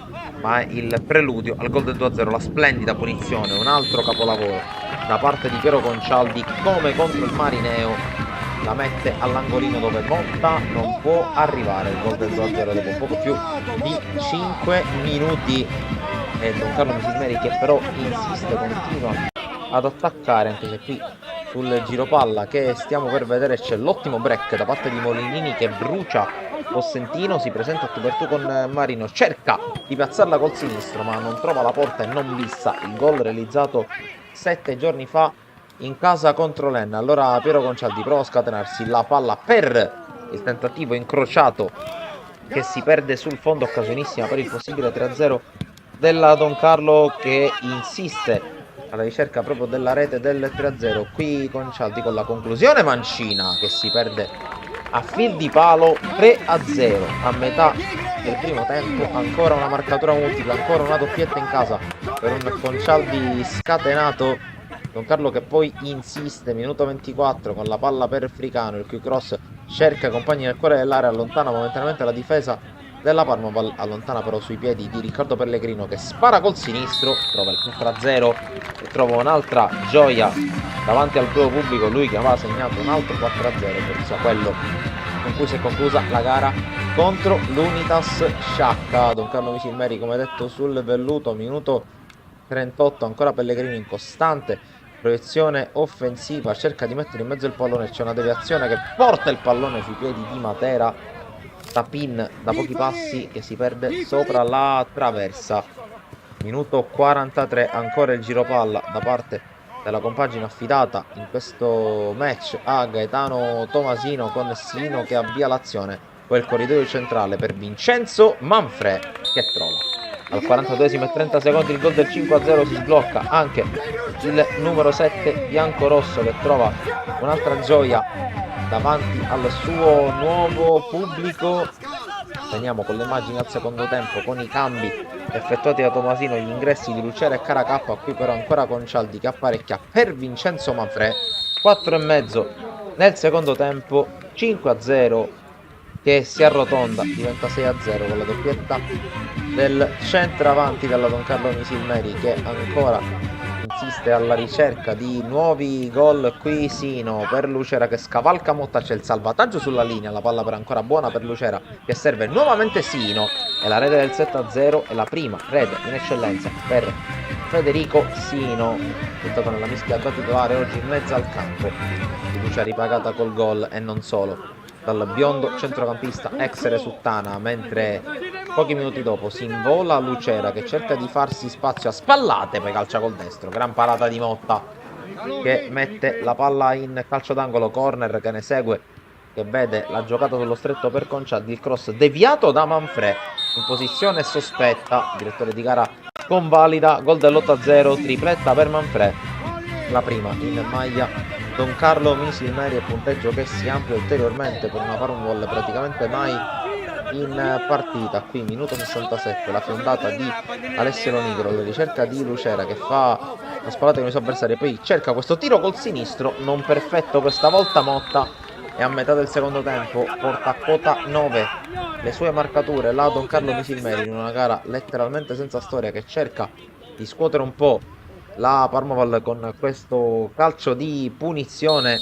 ma è il preludio al gol del 2-0, la splendida punizione, un altro capolavoro da parte di Piero Concialdi, come contro il Marineo. La mette all'angolino dove Motta non può arrivare. Il gol del 2-0 dopo un poco più di 5 minuti. E Don Carlo Misilmeri che però insiste, continua ad attaccare, anche se qui sul giropalla che stiamo per vedere c'è l'ottimo break da parte di Molinini che brucia Possentino, si presenta a tu per tu con Marino, cerca di piazzarla col sinistro ma non trova la porta e non vissa il gol realizzato 7 giorni fa in casa contro l'Enna. Allora Piero Concialdi prova a scatenarsi, la palla per il tentativo incrociato che si perde sul fondo, occasionissima per il possibile 3-0 della Don Carlo che insiste alla ricerca proprio della rete del 3-0. Qui Concialdi con la conclusione, Mancina che si perde a fil di palo. 3-0 a metà del primo tempo, ancora una marcatura multipla, ancora una doppietta in casa per un Concialdi scatenato. Don Carlo che poi insiste, minuto 24 con la palla per Fricano, il cui cross cerca compagni nel cuore dell'area, allontana momentaneamente la difesa della Parma, allontana però sui piedi di Riccardo Pellegrino che spara col sinistro, trova il 4-0 e trova un'altra gioia davanti al proprio pubblico, lui che aveva segnato un altro 4-0, penso a quello con cui si è conclusa la gara contro l'Unitas Sciacca. Don Carlo Misilmeri come detto sul velluto, minuto 38, ancora Pellegrino in costante proiezione offensiva, cerca di mettere in mezzo il pallone, c'è una deviazione che porta il pallone sui piedi di Matera, Tapin da pochi passi che si perde sopra la traversa. Minuto 43, ancora il giropalla da parte della compagine affidata in questo match a Gaetano Tomasino, con Sino che avvia l'azione, poi il corridoio centrale per Vincenzo Manfrè che trova al 42esimo e 30 secondi il gol del 5-0, si sblocca anche il numero 7 biancorosso che trova un'altra gioia davanti al suo nuovo pubblico. Veniamo con le immagini al secondo tempo con i cambi effettuati da Tomasino, gli ingressi di Lucera e Caracappa, qui però ancora Concialdi che apparecchia per Vincenzo Manfrè. 4,5 nel secondo tempo, 5-0 che si arrotonda, diventa 6-0 con la doppietta del centravanti della Don Carlo Misilmeri che ancora insiste alla ricerca di nuovi gol. Qui Sino per Lucera che scavalca Motta, c'è il salvataggio sulla linea, la palla però ancora buona per Lucera che serve nuovamente Sino e la rete del 7-0 è la prima rete in eccellenza per Federico Sino, buttato nella mischia da titolare oggi in mezzo al campo. Fiducia ripagata col gol e non solo dal biondo centrocampista ex Resuttana, mentre pochi minuti dopo si invola Lucera che cerca di farsi spazio a spallate, poi calcia col destro, gran parata di Motta che mette la palla in calcio d'angolo, corner che ne segue, che vede la giocata sullo stretto per Concialdi, il cross deviato da Manfrè in posizione sospetta, il direttore di gara convalida, gol dell'8-0, tripletta per Manfrè, la prima in maglia Don Carlo Misilmeri, e punteggio che si amplia ulteriormente per una Parmval praticamente mai in partita. Qui minuto 67, la fiondata di Alessio Lonigro, la ricerca di Lucera che fa la spallata con i suoi avversari, poi cerca questo tiro col sinistro, non perfetto questa volta Motta, e a metà del secondo tempo porta a quota 9 le sue marcature la Don Carlo Misilmeri in una gara letteralmente senza storia che cerca di scuotere un po' la Parmaval con questo calcio di punizione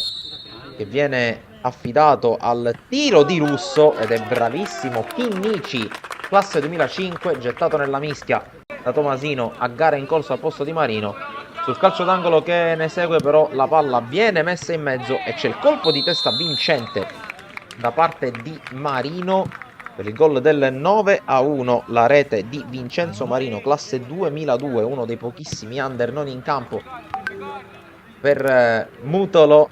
che viene affidato al tiro di Russo ed è bravissimo Chinnici, classe 2005, gettato nella mischia da Tomasino a gara in corso al posto di Marino. Sul calcio d'angolo che ne segue però la palla viene messa in mezzo e c'è il colpo di testa vincente da parte di Marino per il gol del 9-1, la rete di Vincenzo Marino, classe 2002, uno dei pochissimi under non in campo per Mutolo,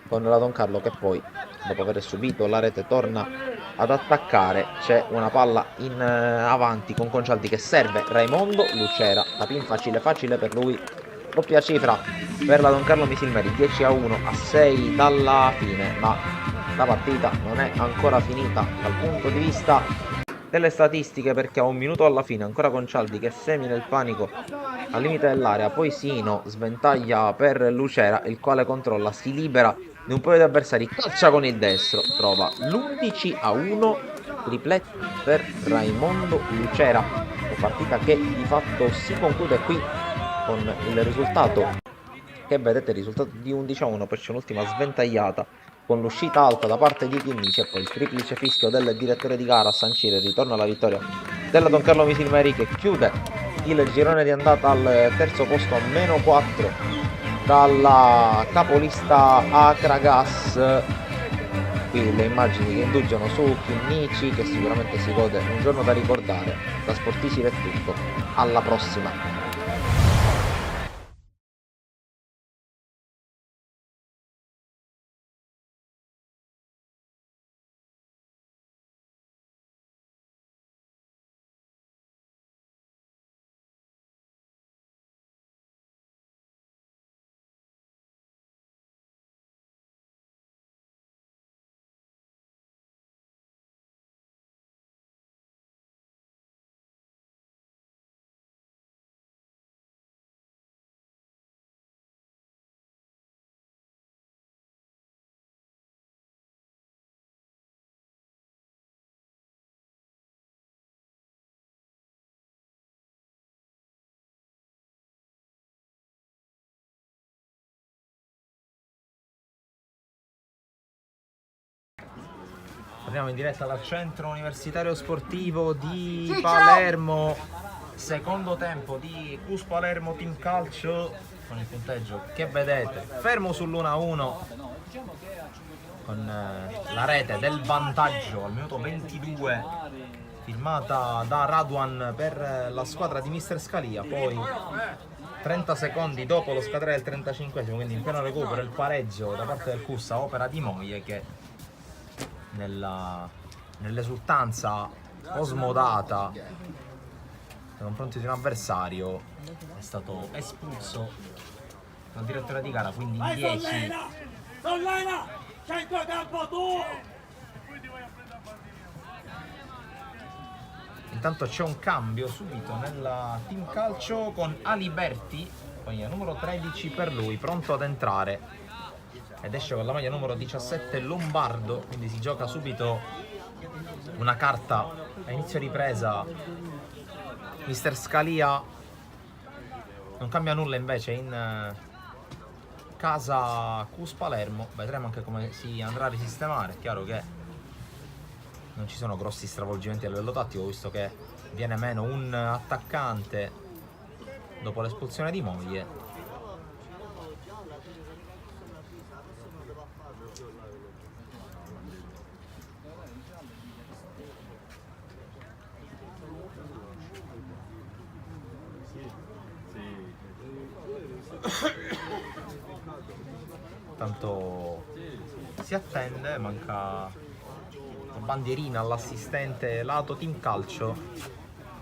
con la Don Carlo che poi dopo aver subito la rete torna ad attaccare. C'è una palla in avanti con Concialdi che serve Raimondo Lucera, Tapin facile per lui, doppia cifra per la Don Carlo Misilmeri, 10-1 a 6 dalla fine, ma la partita non è ancora finita dal punto di vista delle statistiche, perché a un minuto alla fine, ancora con Cialdi che semina il panico al limite dell'area, poi Sino sventaglia per Lucera, il quale controlla, si libera di un paio di avversari, calcia con il destro, trova l'11-1, tripletti per Raimondo Lucera, una partita che di fatto si conclude qui con il risultato che vedete, il risultato di 11-1, poi c'è un'ultima sventagliata con l'uscita alta da parte di Chinnici e poi il triplice fischio del direttore di gara a sancire il ritorno alla vittoria della Don Carlo Misilmeri, che chiude il girone di andata al terzo posto a -4 dalla capolista Acragas. Qui le immagini che indugiano su Chinnici, che sicuramente si gode un giorno da ricordare. Da Sportici è tutto, alla prossima. Torniamo in diretta dal centro universitario sportivo di Palermo, secondo tempo di Cus Palermo Team Calcio, con il punteggio che vedete fermo sull'1-1, con la rete del vantaggio al minuto 22 firmata da Raduan per la squadra di Mister Scalia. Poi 30 secondi dopo lo scadere del 35esimo, quindi in pieno recupero, il pareggio da parte del Cus a opera di Moglie, che nell'esultanza osmodata nei confronti di un avversario è stato espulso dal direttore di gara, quindi in 10 intanto c'è un cambio subito nel team calcio con Aliberti, poi numero 13 per lui, pronto ad entrare, ed esce con la maglia numero 17 Lombardo, quindi si gioca subito una carta a inizio ripresa. Mister Scalia non cambia nulla invece in casa Cus Palermo, vedremo anche come si andrà a risistemare. È chiaro che non ci sono grossi stravolgimenti a livello tattico, visto che viene meno un attaccante dopo l'espulsione di Moglie. Tanto si attende, manca la bandierina all'assistente lato team calcio,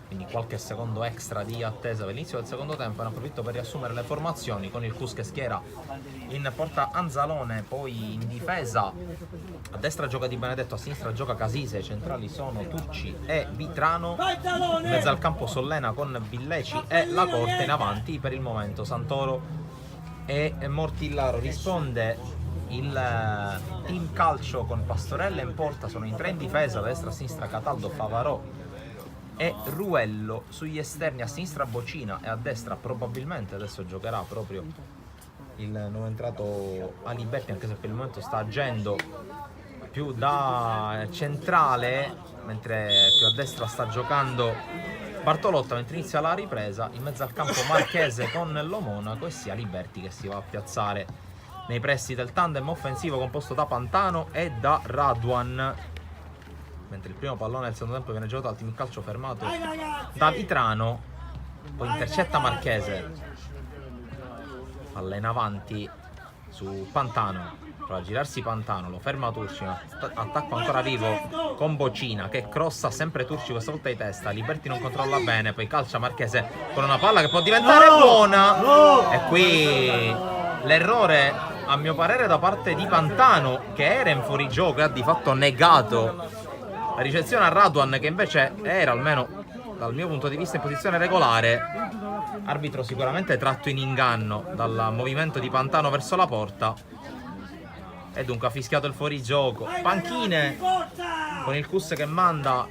quindi qualche secondo extra di attesa per l'inizio del secondo tempo. Ne approfitto per riassumere le formazioni, con il Cus che schiera in porta Anzalone, poi in difesa a destra gioca Di Benedetto, a sinistra gioca Casise, i centrali sono Turci e Vitrano, in mezzo al campo Sollena con Villeci e La Corte, in avanti per il momento Santoro e Mortillaro. Risponde il team calcio con Pastorella in porta, sono in tre in difesa, a destra a sinistra Cataldo, Favarò e Ruello, sugli esterni a sinistra Bocina e a destra probabilmente adesso giocherà proprio il nuovo entrato Aliberti, anche se per il momento sta agendo più da centrale, mentre più a destra sta giocando Bartolotta, mentre inizia la ripresa. In mezzo al campo Marchese con Lo Monaco e sia Aliberti che si va a piazzare nei pressi del tandem offensivo composto da Pantano e da Raduan, mentre il primo pallone del secondo tempo viene giocato al team calcio fermato da Vitrano, poi intercetta Marchese, palla in avanti su Pantano, prova a girarsi Pantano, lo ferma Turci, attacco ancora vivo con Bocina che crossa sempre Turci, questa volta di testa, Liberti non controlla bene, poi calcia Marchese con una palla che può diventare buona, e qui l'errore a mio parere da parte di Pantano, che era in fuorigioco e ha di fatto negato La ricezione a Raduan, che invece era, almeno dal mio punto di vista, in posizione regolare. Arbitro sicuramente tratto in inganno dal movimento di Pantano verso la porta. E dunque ha fischiato il fuorigioco. Panchine con il Cus che manda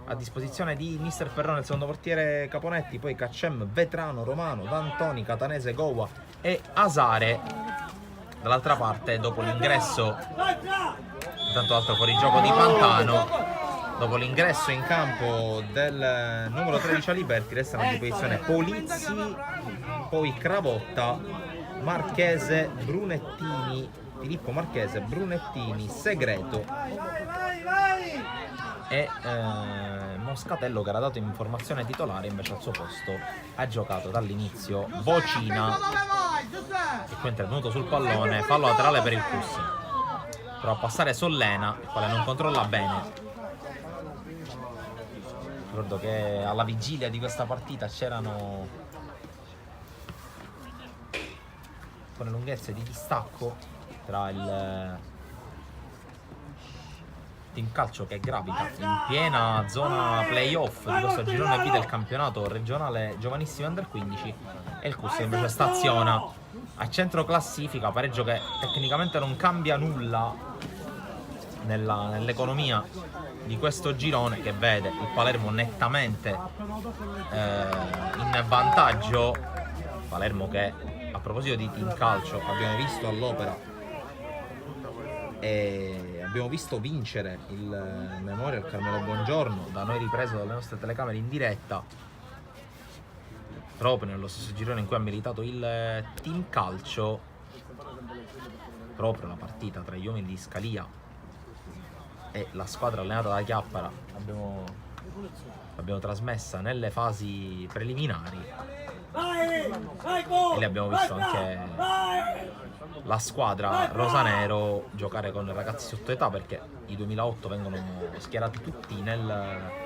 a disposizione di Mister Ferrone il secondo portiere Caponetti, poi Caccem, Vetrano, Romano, D'Antoni, Catanese, Gowa e Asare. Dall'altra parte, dopo l'ingresso, intanto altro fuorigioco di Pantano, dopo l'ingresso in campo del numero 13 Aliberti, restano a disposizione Polizzi, poi Cravotta, Marchese, Brunettini, Filippo Marchese, Brunettini, Segreto e Moscatello, che era dato in formazione titolare, invece al suo posto ha giocato dall'inizio Vocina, che qui è intervenuto sul pallone, fallo laterale per il Cus. Prova a passare Sollena, il quale non controlla bene. Ricordo che alla vigilia di questa partita c'erano alcune lunghezze di distacco tra il team calcio che gravita in piena zona playoff di questo girone B del campionato regionale giovanissimi under 15 e il Cus invece staziona a centro classifica, pareggio che tecnicamente non cambia nulla nell'economia di questo girone, che vede il Palermo nettamente in vantaggio. Palermo che, a proposito di team calcio, abbiamo visto all'opera e abbiamo visto vincere il Memorial Carmelo Buongiorno, da noi ripreso dalle nostre telecamere in diretta, proprio nello stesso girone in cui ha militato il team calcio, proprio la partita tra gli uomini di Scalia e la squadra allenata da Chiappara l'abbiamo trasmessa nelle fasi preliminari e lì abbiamo visto anche la squadra rosanero giocare con ragazzi sotto età, perché i 2008 vengono schierati tutti nella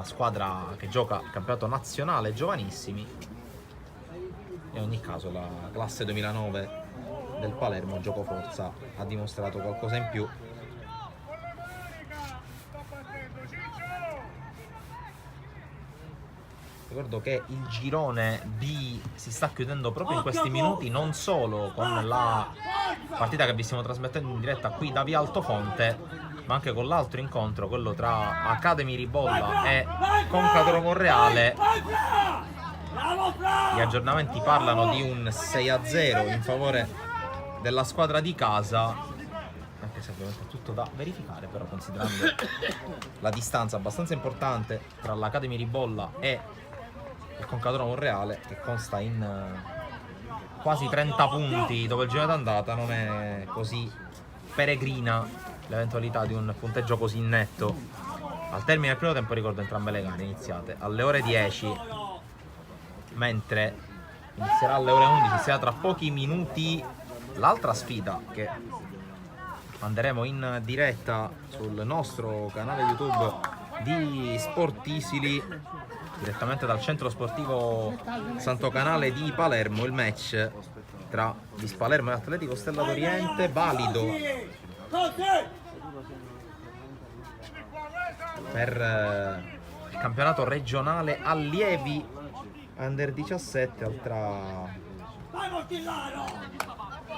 squadra che gioca il campionato nazionale giovanissimi, e in ogni caso la classe 2009 del Palermo gioco forza ha dimostrato qualcosa in più. Ricordo che il girone B si sta chiudendo proprio in questi minuti, non solo con la partita che vi stiamo trasmettendo in diretta qui da via Altofonte, ma anche con l'altro incontro, quello tra Academy Ribolla e Concadoro Monreale. Gli aggiornamenti parlano di un 6-0 in favore della squadra di casa, anche se ovviamente è tutto da verificare, però considerando la distanza abbastanza importante tra l'Academy Ribolla e il Concadoro Monreale, che consta in quasi 30 punti dopo il giro d'andata, non è così peregrina l'eventualità di un punteggio così netto. Al termine del primo tempo, ricordo, entrambe le gare iniziate alle ore 10, mentre inizierà alle ore 11, sia tra pochi minuti, l'altra sfida che manderemo in diretta sul nostro canale YouTube di Sportisili, direttamente dal centro sportivo Santo Canale di Palermo, il match tra Vis Palermo e Atletico Stella d'Oriente, valido per il campionato regionale allievi under 17, altra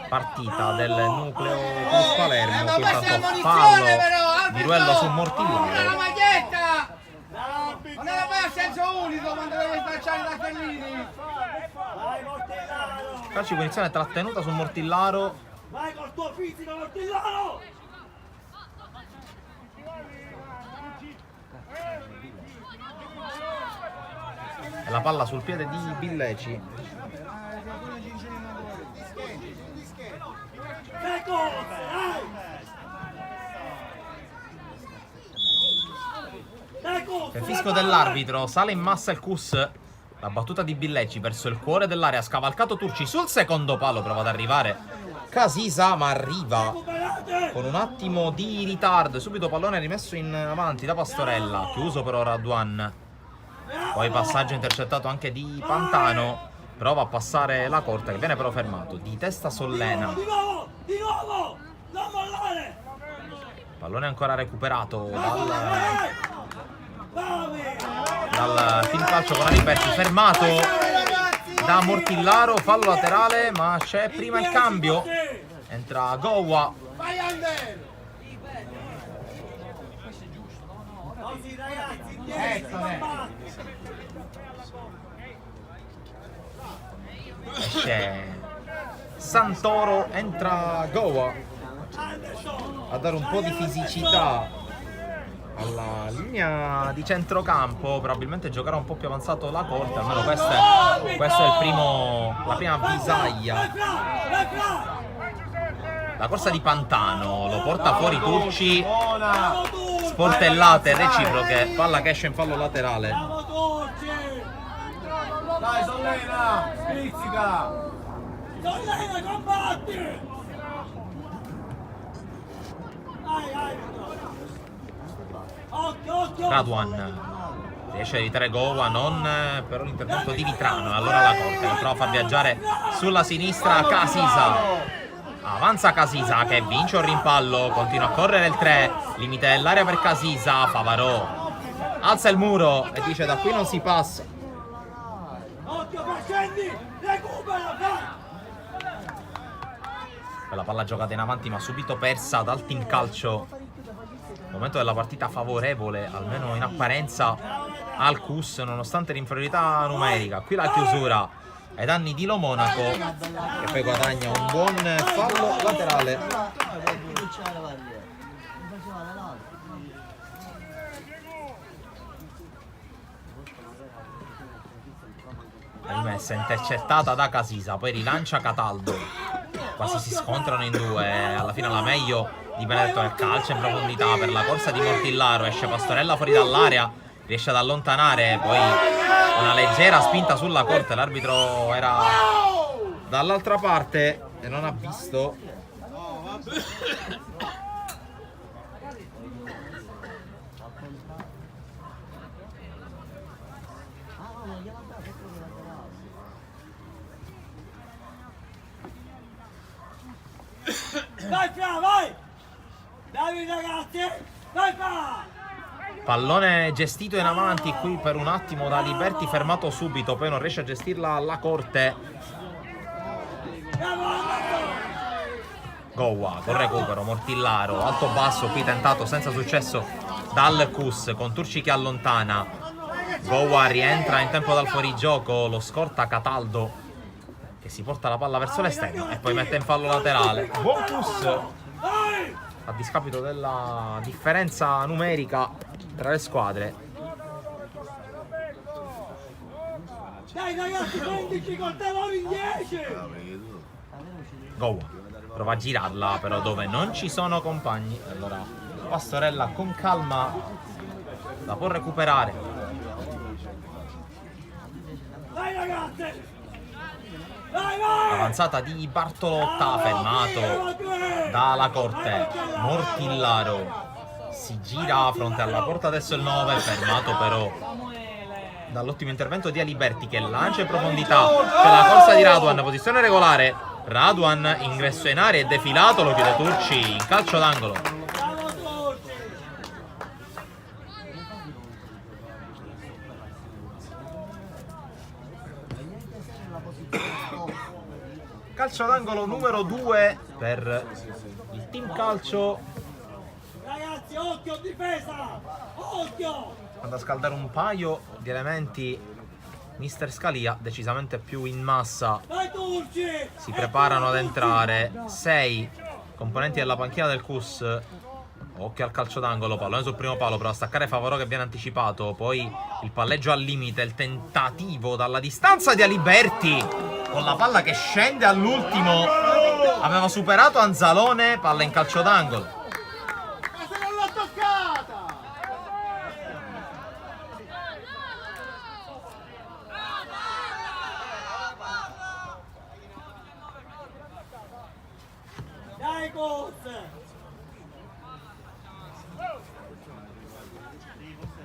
partita del nucleo Vis Palermo. Qui intanto fallo di Ruello su Mortillaro. Non era mai a senso unico quando devi spacciare da Fellini. Calcio di punizione trattenuta su Mortillaro. Vai col tuo fisico, Mortillaro! E la palla sul piede di Billeci. Per fischio dell'arbitro sale in massa il Cus. La battuta di Billeci verso il cuore dell'area, ha scavalcato Turci sul secondo palo, prova ad arrivare Casisa, ma arriva con un attimo di ritardo. Subito pallone rimesso in avanti da Pastorella, chiuso per ora Raduan. Poi passaggio intercettato anche di Pantano, prova a passare la corta che viene però fermato di testa Sollena. Di nuovo! Non mollare! Pallone ancora recuperato dal team calcio con Aliberti, fermato da Mortillaro, fallo laterale, ma c'è prima il cambio. Entra Gowa. Esce Santoro, entra Gowa a dare un po' di fisicità alla linea di centrocampo. Probabilmente giocherà un po' più avanzato la corte, almeno questo è la prima avvisaglia. La corsa di Pantano lo porta fuori Turci, sportellate reciproche, palla che esce in fallo laterale. Dai, Sollena, spizzica. Sollena, combatti. Raduan riesce a evitare Gowa, non però l'intervento di Vitrano, e allora la corte lo trova a far viaggiare sulla sinistra Casisa. Avanza Casisa che vince un rimpallo, continua a correre il 3, limite dell'area per Casisa. Favarò alza il muro e dice da qui non si passa. La palla giocata in avanti ma subito persa dal team calcio. Momento della partita favorevole, almeno in apparenza, al CUS nonostante l'inferiorità numerica. Qui la chiusura ai danni di Lo Monaco, che poi guadagna un buon fallo laterale. La rimessa intercettata da Casisa, poi rilancia Cataldo. Quasi si scontrano in due, alla fine la meglio di Benedetto nel calcio in profondità per la corsa di Mortillaro. Esce Pastorella fuori dall'area, riesce ad allontanare, poi una leggera spinta sulla corte. L'arbitro era dall'altra parte e non ha visto. Vai Fra, vai! Dai ragazzi! Vai Fra! Pallone gestito in avanti qui per un attimo da Liberti, fermato subito, poi non riesce a gestirla alla corte. Gowa con recupero, Mortillaro, alto basso, qui tentato senza successo dal CUS, con Turci che allontana. Gowa rientra in tempo dal fuorigioco, lo scorta Cataldo che si porta la palla verso l'esterno e poi mette in fallo laterale. Buon CUS a discapito della differenza numerica tra le squadre. Dai ragazzi, prendici col telone in 10! Gowa prova a girarla però dove non ci sono compagni. Allora Pastorella con calma la può recuperare. Dai ragazzi! Avanzata di Bartolotta, fermato dalla corte. Mortillaro si gira a fronte alla porta, adesso il 9, fermato però dall'ottimo intervento di Aliberti che lancia in profondità per la corsa di Raduan, posizione regolare. Raduan, ingresso in area e defilato, lo chiude Turci in calcio d'angolo. Calcio d'angolo numero 2 per il team calcio. Ragazzi, occhio difesa! Occhio! Ad a scaldare un paio di elementi Mister Scalia, decisamente più in massa. Vai Turci! Si preparano ad entrare 6 componenti della panchina del CUS. Occhio al calcio d'angolo, pallone sul primo palo, però a staccare Favorò che viene anticipato. Poi il palleggio al limite, il tentativo dalla distanza di Aliberti con la palla che scende all'ultimo. Aveva superato Anzalone, palla in calcio d'angolo. Ma se non l'ha toccata! Dai Coz!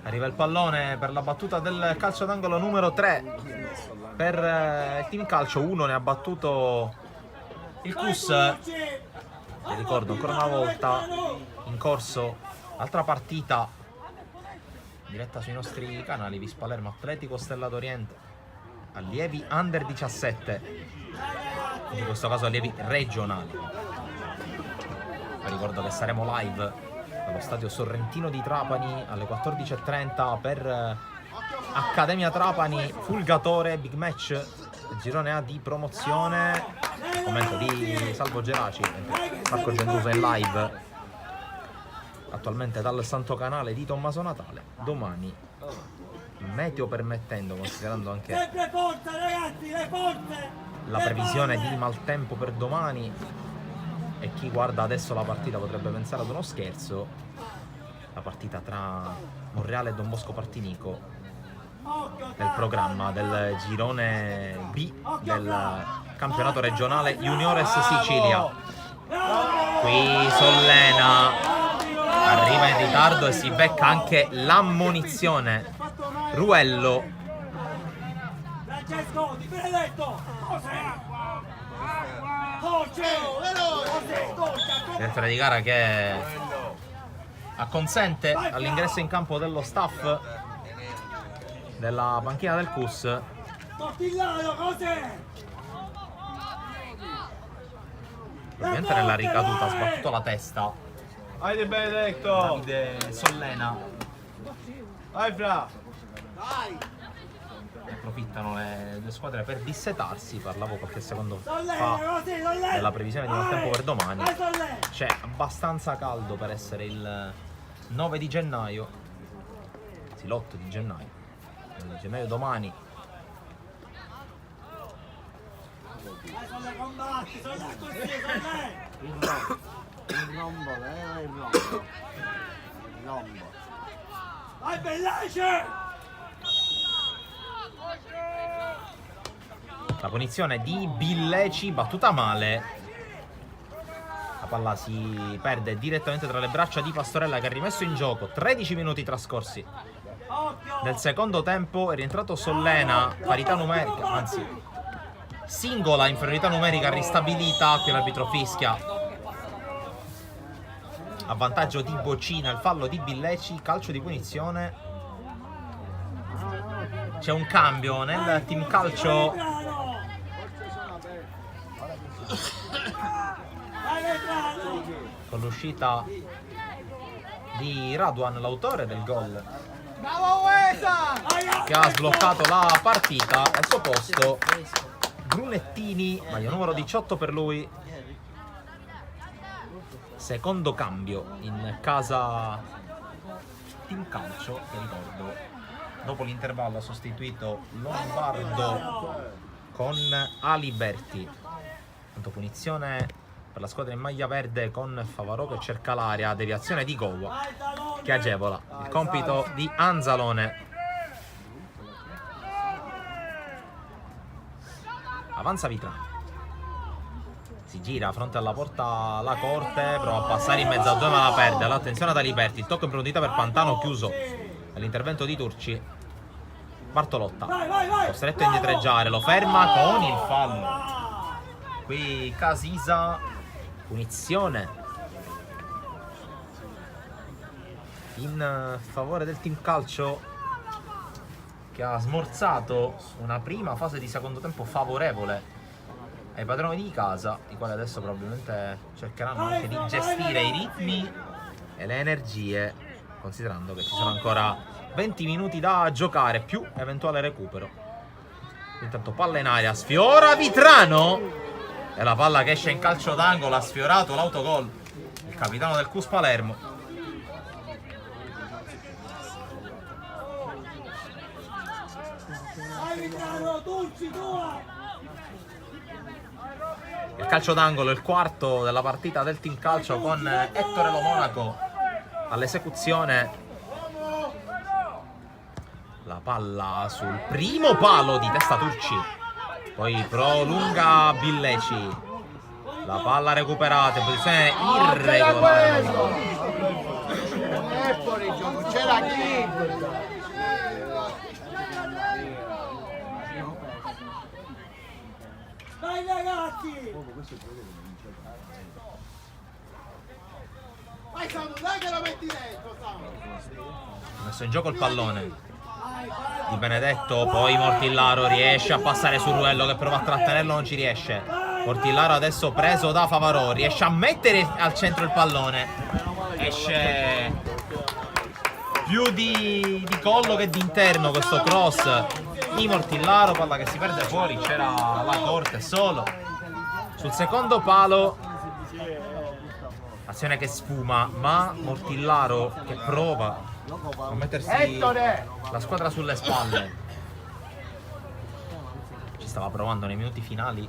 Arriva il pallone per la battuta del calcio d'angolo numero 3 per il team calcio. 1 ne ha battuto il CUS. Vi ricordo ancora una volta in in corso altra partita diretta sui nostri canali, Vis Palermo Atletico Stella d'Oriente, allievi under 17, in questo caso allievi regionali. Vi ricordo che saremo live allo stadio Sorrentino di Trapani alle 14:30 per Accademia Trapani Fulgatore Big Match, girone A di promozione, commento di Salvo Geraci, Marco Genduso in live attualmente dal Santo Canale di Tommaso Natale. Domani, meteo permettendo, considerando anche Sempre forza, ragazzi, le forze! la previsione di maltempo per domani, e chi guarda adesso la partita potrebbe pensare ad uno scherzo, la partita tra Monreale e Don Bosco Partinico nel programma del girone B del campionato regionale Juniores Sicilia. Qui Sollena arriva in ritardo e si becca anche l'ammonizione. Ruello Francesco, Di Benedetto! direttore di gara che acconsente all'ingresso in campo dello staff della panchina del CUS. Tortillano, cos'è? Ovviamente nella ricaduta ha sbattuto la testa Vai Di Benedetto! Davide Sollena. Vai Fra! Ne approfittano le due squadre per dissetarsi. Parlavo qualche secondo fa Così, Sollena! della previsione di maltempo per domani. Vai, Sollena! C'è abbastanza caldo per essere il 9 di gennaio, sì, l'8 di gennaio. Domani. Vai, Sollena, combatti! Sollena, così, Sollena! Il rombo, il rombo. Il rombo. Vai, Bellace! La punizione di Billeci, battuta male. La palla si perde direttamente tra le braccia di Pastorella, che ha rimesso in gioco. 13 minuti trascorsi nel secondo tempo. È rientrato Sollena, parità numerica, anzi singola inferiorità numerica ristabilita, che l'arbitro fischia a vantaggio di Bocina. Il fallo di Billeci, calcio di punizione. C'è un cambio nel team calcio con l'uscita di Raduan, l'autore del gol che ha sbloccato la partita. Al suo posto Brunettini, maglia numero 18 per lui. Secondo cambio in casa team calcio, che ricordo dopo l'intervallo ha sostituito Lombardo con Aliberti. Tanto punizione per la squadra in maglia verde con Favarò che cerca l'area, deviazione di Gowa che agevola il compito di Anzalone. Avanza Vitrano, si gira fronte alla porta la Corte, prova a passare in mezzo a due ma la perde. L'attenzione ad Aliberti, il tocco in profondità per Pantano, chiuso all'intervento di Turci. Bartolotta costretto a indietreggiare, lo ferma con il fallo. Qui Casisa, punizione in favore del team calcio, che ha smorzato una prima fase di secondo tempo favorevole ai padroni di casa, i quali adesso probabilmente cercheranno anche di gestire i ritmi e le energie, considerando che ci sono ancora 20 minuti da giocare più eventuale recupero. Intanto palla in aria, sfiora Vitrano e la palla che esce in calcio d'angolo. Ha sfiorato l'autogol il capitano del CUS Palermo. Il calcio d'angolo, il quarto della partita del team calcio, con Ettore Lo Monaco all'esecuzione. La palla sul primo palo di testa Turci, poi prolunga Billeci, la palla recuperata in posizione irregolare. È fuori gioco, c'era chi? Vai ragazzi! Vai Samu, dai che lo metti dentro, Samu. Ha messo in gioco il pallone Di Benedetto, poi Mortillaro riesce a passare su Ruello che prova a trattenerlo, non ci riesce. Mortillaro adesso preso da Favarò, riesce a mettere al centro il pallone, esce più di collo che di interno questo cross di Mortillaro, palla che si perde fuori, c'era la Corte solo sul secondo palo, azione che sfuma, ma Mortillaro che prova a mettersi la squadra sulle spalle. Ci stava provando nei minuti finali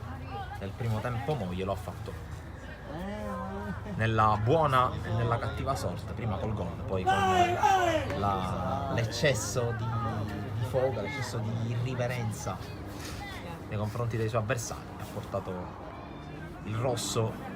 del primo tempo, mo glielo ha fatto nella buona e nella cattiva sorte, prima col gol, poi con l'eccesso di foga, l'eccesso di irriverenza nei confronti dei suoi avversari, ha portato il rosso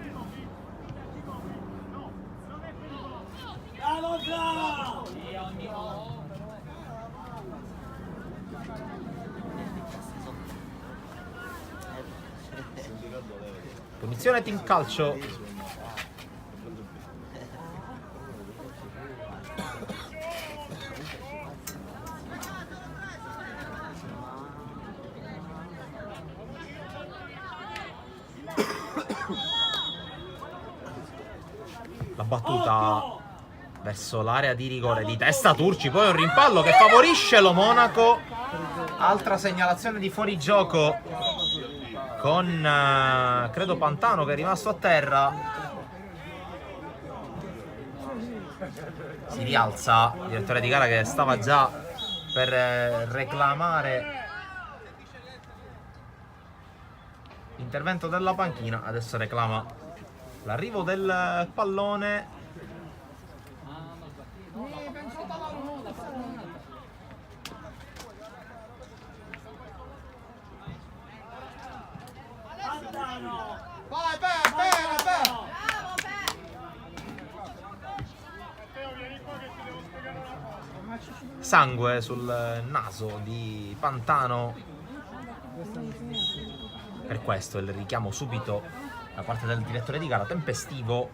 punizione team calcio. La battuta verso l'area di rigore di testa Turci, poi un rimpallo che favorisce lo Monaco, altra segnalazione di fuorigioco con credo Pantano che è rimasto a terra. Si rialza il direttore di gara che stava già per reclamare l'intervento della panchina, adesso reclama l'arrivo del pallone. Vai, bene. Sangue sul naso di Pantano. Per questo il richiamo subito da parte del direttore di gara, tempestivo,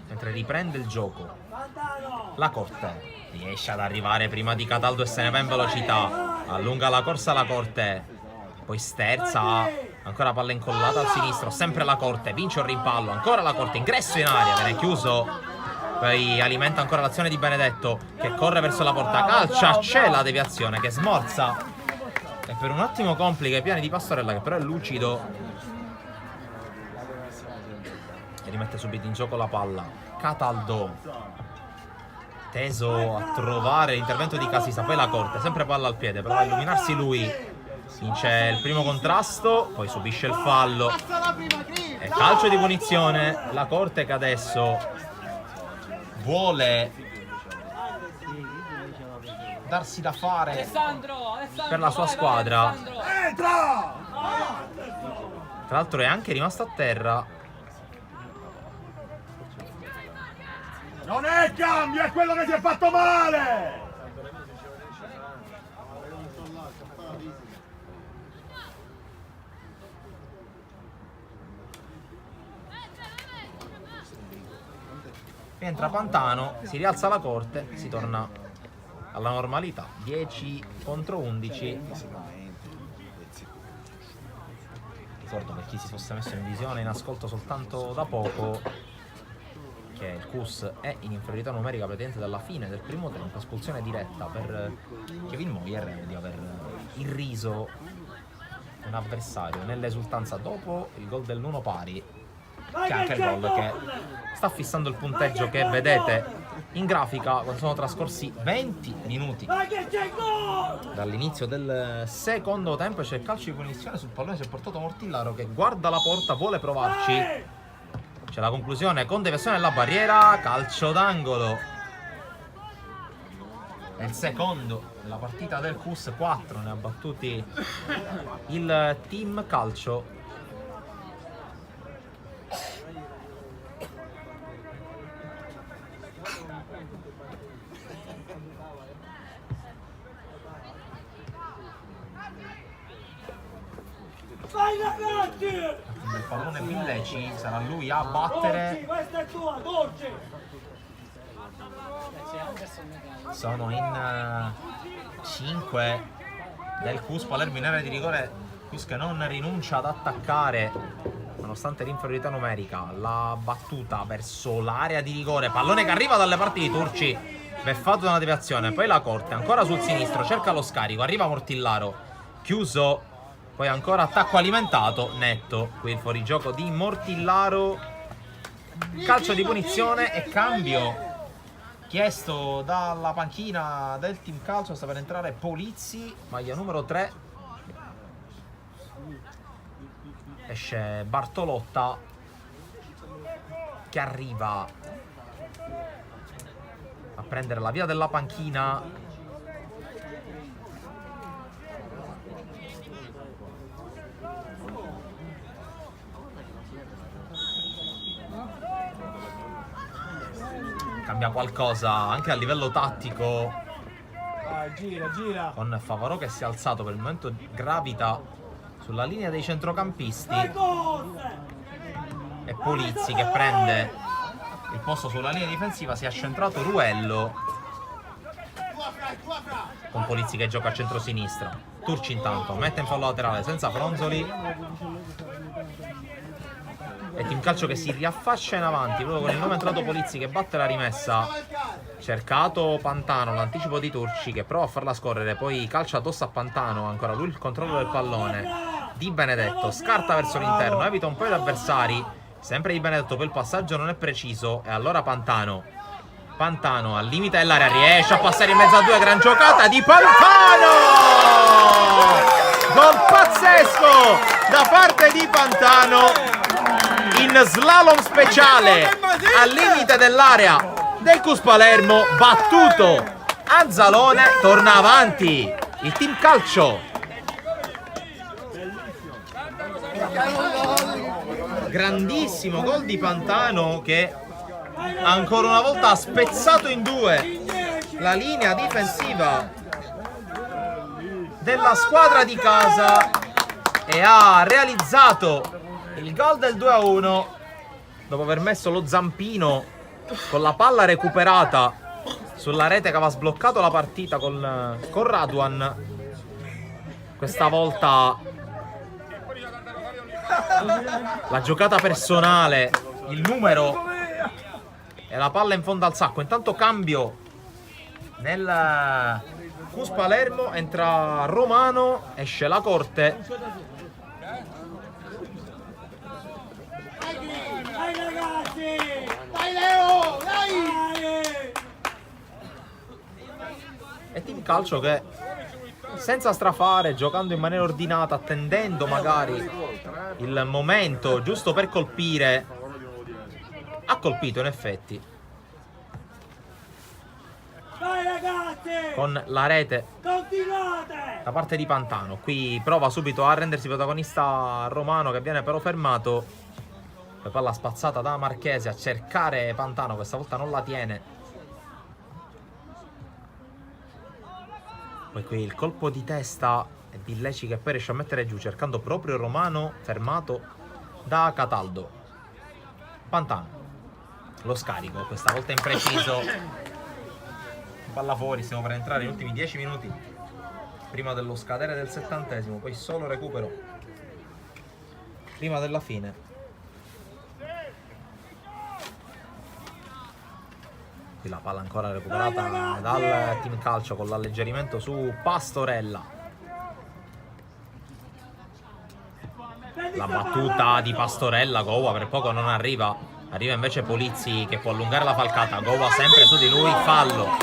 mentre riprende il gioco. La Corte riesce ad arrivare prima di Cataldo e se ne va in velocità, allunga la corsa la Corte, poi sterza, ancora palla incollata al sinistro, sempre la Corte, vince un rimpallo, ancora la Corte, ingresso in aria, viene chiuso, poi alimenta ancora l'azione di Benedetto che corre verso la porta, calcia, c'è la deviazione che smorza e per un attimo complica i piani di Pastorella, che però è lucido e rimette subito in gioco la palla. Cataldo teso a trovare l'intervento di Casisa, poi la Corte, sempre palla al piede, prova a illuminarsi lui, vince il primo contrasto, poi subisce il fallo e calcio di punizione. La Corte che adesso vuole darsi da fare per la sua squadra, tra l'altro è anche rimasto a terra. Non è cambio, è quello che si è fatto male! Rientra Pantano, si rialza la Corte, si torna alla normalità, 10 contro 11. Ricordo per chi si fosse messo in visione, in ascolto soltanto da poco, che il CUS è in inferiorità numerica praticamente dalla fine del primo tempo, espulsione diretta per Kevin Moyer di aver irriso un avversario nell'esultanza dopo il gol del Nuno Pari, che è anche il gol che sta fissando il punteggio che vedete in grafica quando sono trascorsi 20 minuti dall'inizio del secondo tempo. C'è il calcio di punizione sul pallone, si è portato Mortillaro che guarda la porta, vuole provarci. C'è la conclusione con deviazione della barriera, calcio d'angolo. È il secondo della partita del CUS, 4 ne ha battuti il team calcio. Vai ragazzi! Il pallone Villeci, sarà lui a battere. Questa è tua, Dolce! sono in 5 del Cus Palermo in area di rigore. Cus che non rinuncia ad attaccare nonostante l'inferiorità numerica. La battuta verso l'area di rigore, pallone che arriva dalle parti di Turci, beffato da una deviazione, poi la corte ancora sul sinistro, cerca lo scarico, arriva Mortillaro, chiuso, poi ancora attacco alimentato, netto qui il fuorigioco di Mortillaro. Calcio di punizione e cambio chiesto dalla panchina del team calcio. Sta per entrare Polizzi, maglia numero 3. Esce Bartolotta che arriva a prendere la via della panchina. Cambia qualcosa anche a livello tattico. Gira. Con Favarò che si è alzato, per il momento gravita sulla linea dei centrocampisti, e Polizzi che prende il posto sulla linea difensiva. Si è accentrato Ruello, con Polizzi che gioca a centrosinistra. Turci intanto mette in fallo laterale senza Fronzoli, e team calcio che si riaffaccia in avanti proprio con il nuovo entrato Polizzi che batte la rimessa. Cercato Pantano, l'anticipo di Turci che prova a farla scorrere, poi calcia addosso a Pantano, ancora lui il controllo del pallone. Di Benedetto scarta verso l'interno, evita un po' gli avversari, sempre Di Benedetto, poi il passaggio non è preciso, e allora Pantano al limite dell'area riesce a passare in mezzo a due. Gran giocata di Pantano, gol pazzesco da parte di Pantano in slalom speciale al limite dell'area del Cus Palermo, battuto Anzalone. Torna avanti il team calcio. Grandissimo gol di Pantano che ancora una volta ha spezzato in due la linea difensiva della squadra di casa e ha realizzato il gol del 2-1 dopo aver messo lo zampino con la palla recuperata sulla rete che aveva sbloccato la partita con Raduan. Questa volta la giocata personale, il numero e la palla in fondo al sacco. Intanto cambio nel Cus Palermo, entra Romano, esce la corte. Dai ragazzi! Dai Leo! Dai! E team calcio che senza strafare, giocando in maniera ordinata, attendendo magari il momento giusto per colpire, ha colpito in effetti Dai ragazzi! con la rete Continuate! da parte di Pantano. Qui prova subito a rendersi protagonista Romano, che viene però fermato. La palla spazzata da Marchese a cercare Pantano, questa volta non la tiene. Poi qui il colpo di testa e Villeci che poi riesce a mettere giù, cercando proprio Romano, fermato da Cataldo. Pantano, lo scarico, questa volta impreciso. Palla fuori, stiamo per entrare negli ultimi 10 minuti prima dello scadere del 70°, poi solo recupero prima della fine. Qui la palla ancora recuperata dal team calcio con l'alleggerimento su Pastorella. La battuta di Pastorella, Gowa per poco non arriva. Arriva invece Polizzi che può allungare la falcata. Gowa sempre su di lui, fallo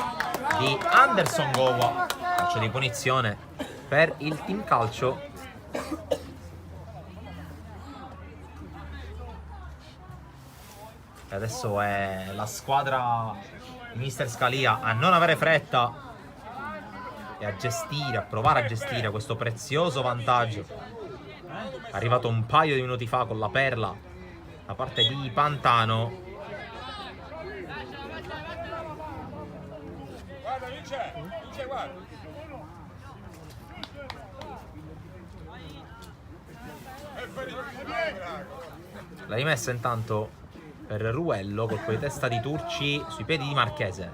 di Anderson Gowa. Calcio di punizione per il team calcio. E adesso è la squadra di Mister Scalia a non avere fretta e a gestire, a provare a gestire questo prezioso vantaggio arrivato un paio di minuti fa con la perla da parte di Pantano. Guarda. La rimessa intanto per Ruello, colpo di testa di Turci sui piedi di Marchese.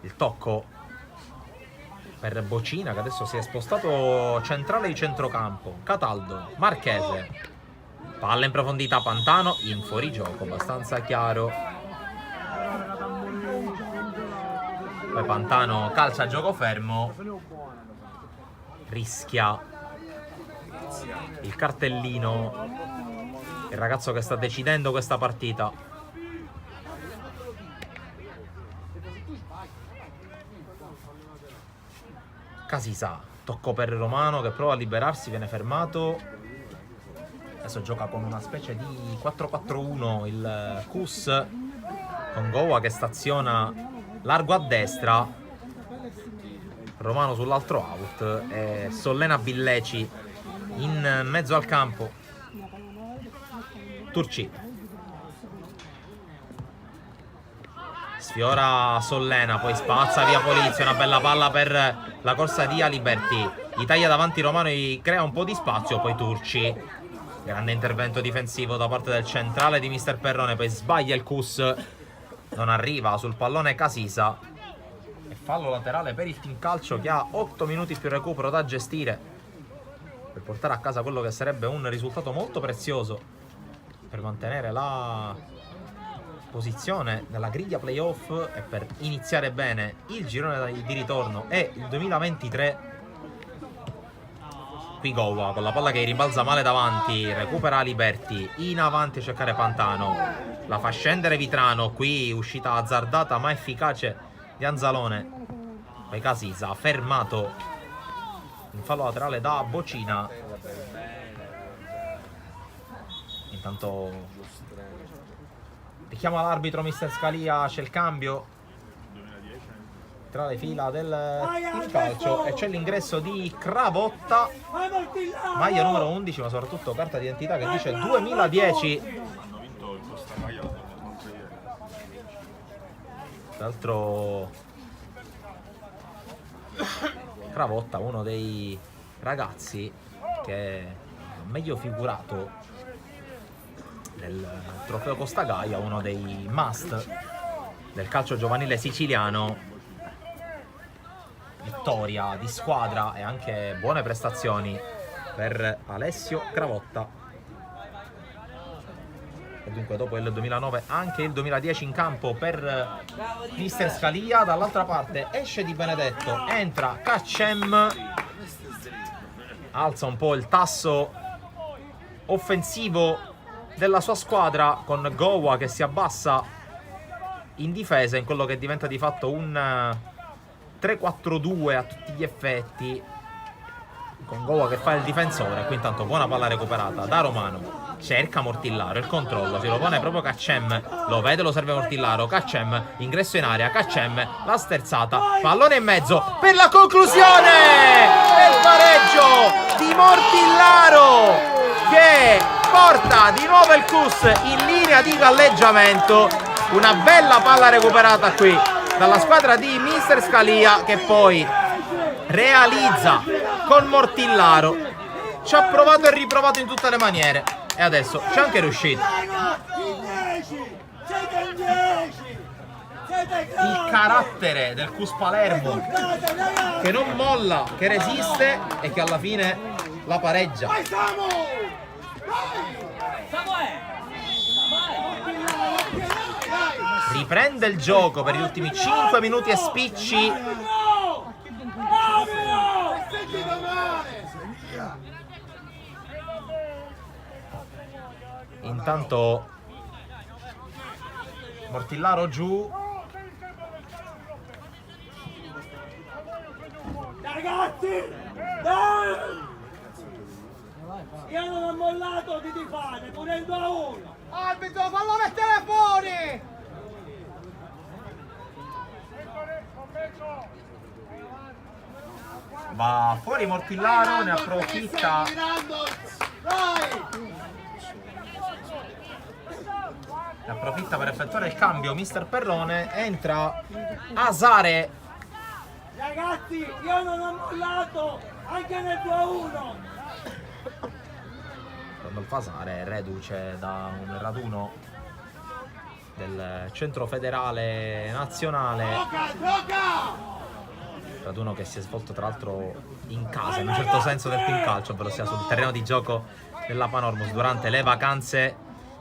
Il tocco per Bocina, che adesso si è spostato centrale di centrocampo. Cataldo, Marchese, palla in profondità, Pantano in fuorigioco, abbastanza chiaro. Poi Pantano calcia a gioco fermo, rischia il cartellino, il ragazzo che sta decidendo questa partita. Casisa, tocco per Romano che prova a liberarsi, viene fermato. Adesso gioca con una specie di 4-4-1 il Cus, con Gowa che staziona largo a destra, Romano sull'altro out e Sollena Villeci in mezzo al campo. Turci sfiora Sollena, poi spazza via Polizio, una bella palla per la corsa di Aliberti, gli taglia davanti Romano, gli crea un po' di spazio, poi Turci, grande intervento difensivo da parte del centrale di Mister Perrone, poi sbaglia il Cus, non arriva sul pallone Casisa e fallo laterale per il team calcio, che ha 8 minuti più recupero da gestire per portare a casa quello che sarebbe un risultato molto prezioso per mantenere la posizione nella griglia playoff e per iniziare bene il girone di ritorno e il 2023. Qui Gowa con la palla che rimbalza male davanti, recupera Aliberti, in avanti a cercare Pantano, la fa scendere Vitrano, qui uscita azzardata ma efficace di Anzalone. Poi Casisa fermato in fallo laterale da Bocina. Intanto richiama l'arbitro Mister Scalia, c'è il cambio tra le fila del team calcio e c'è l'ingresso di Cravotta, maglia numero 11, ma soprattutto carta d'identità che dice 2010. Tra l'altro Cravotta, uno dei ragazzi che ha meglio figurato nel trofeo Costa Gaia, uno dei must del calcio giovanile siciliano. Vittoria di squadra e anche buone prestazioni per Alessio Cravotta. E dunque dopo il 2009 anche il 2010 in campo per Mister Scalia. Dall'altra parte esce Di Benedetto, entra Kaccem, alza un po' il tasso offensivo della sua squadra con Gowa che si abbassa in difesa in quello che diventa di fatto un 3-4-2 a tutti gli effetti, con Gowa che fa il difensore. Qui intanto buona palla recuperata da Romano, cerca Mortillaro, il controllo, si lo pone proprio Kaccem, lo vede, lo serve Mortillaro, Kaccem, ingresso in area, Kaccem, la sterzata, pallone in mezzo per la conclusione e il pareggio di Mortillaro che porta di nuovo il Cus in linea di galleggiamento. Una bella palla recuperata qui dalla squadra di Mister Scalia, che poi realizza con Mortillaro. Ci ha provato e riprovato in tutte le maniere e adesso c'è anche riuscito. Il carattere del Cus Palermo che non molla, che resiste e che alla fine la pareggia. Riprende il gioco per gli ultimi 5 minuti e spicci. Intanto Mortillaro giù. Ragazzi, dai! Io non ho mollato di tifare, pure il 2-1. Arbitro, fallo mettere fuori! Va fuori Mortillaro, ne approfitta. Ne approfitta per effettuare il cambio Mister Perrone. Entra Asare. Ragazzi, io non ho mollato anche nel 2-1. Randolph Asare reduce da un raduno del centro federale nazionale, raduno che si è svolto tra l'altro in casa in un certo senso del team calcio, ovvero sia sul terreno di gioco della Panormus durante le vacanze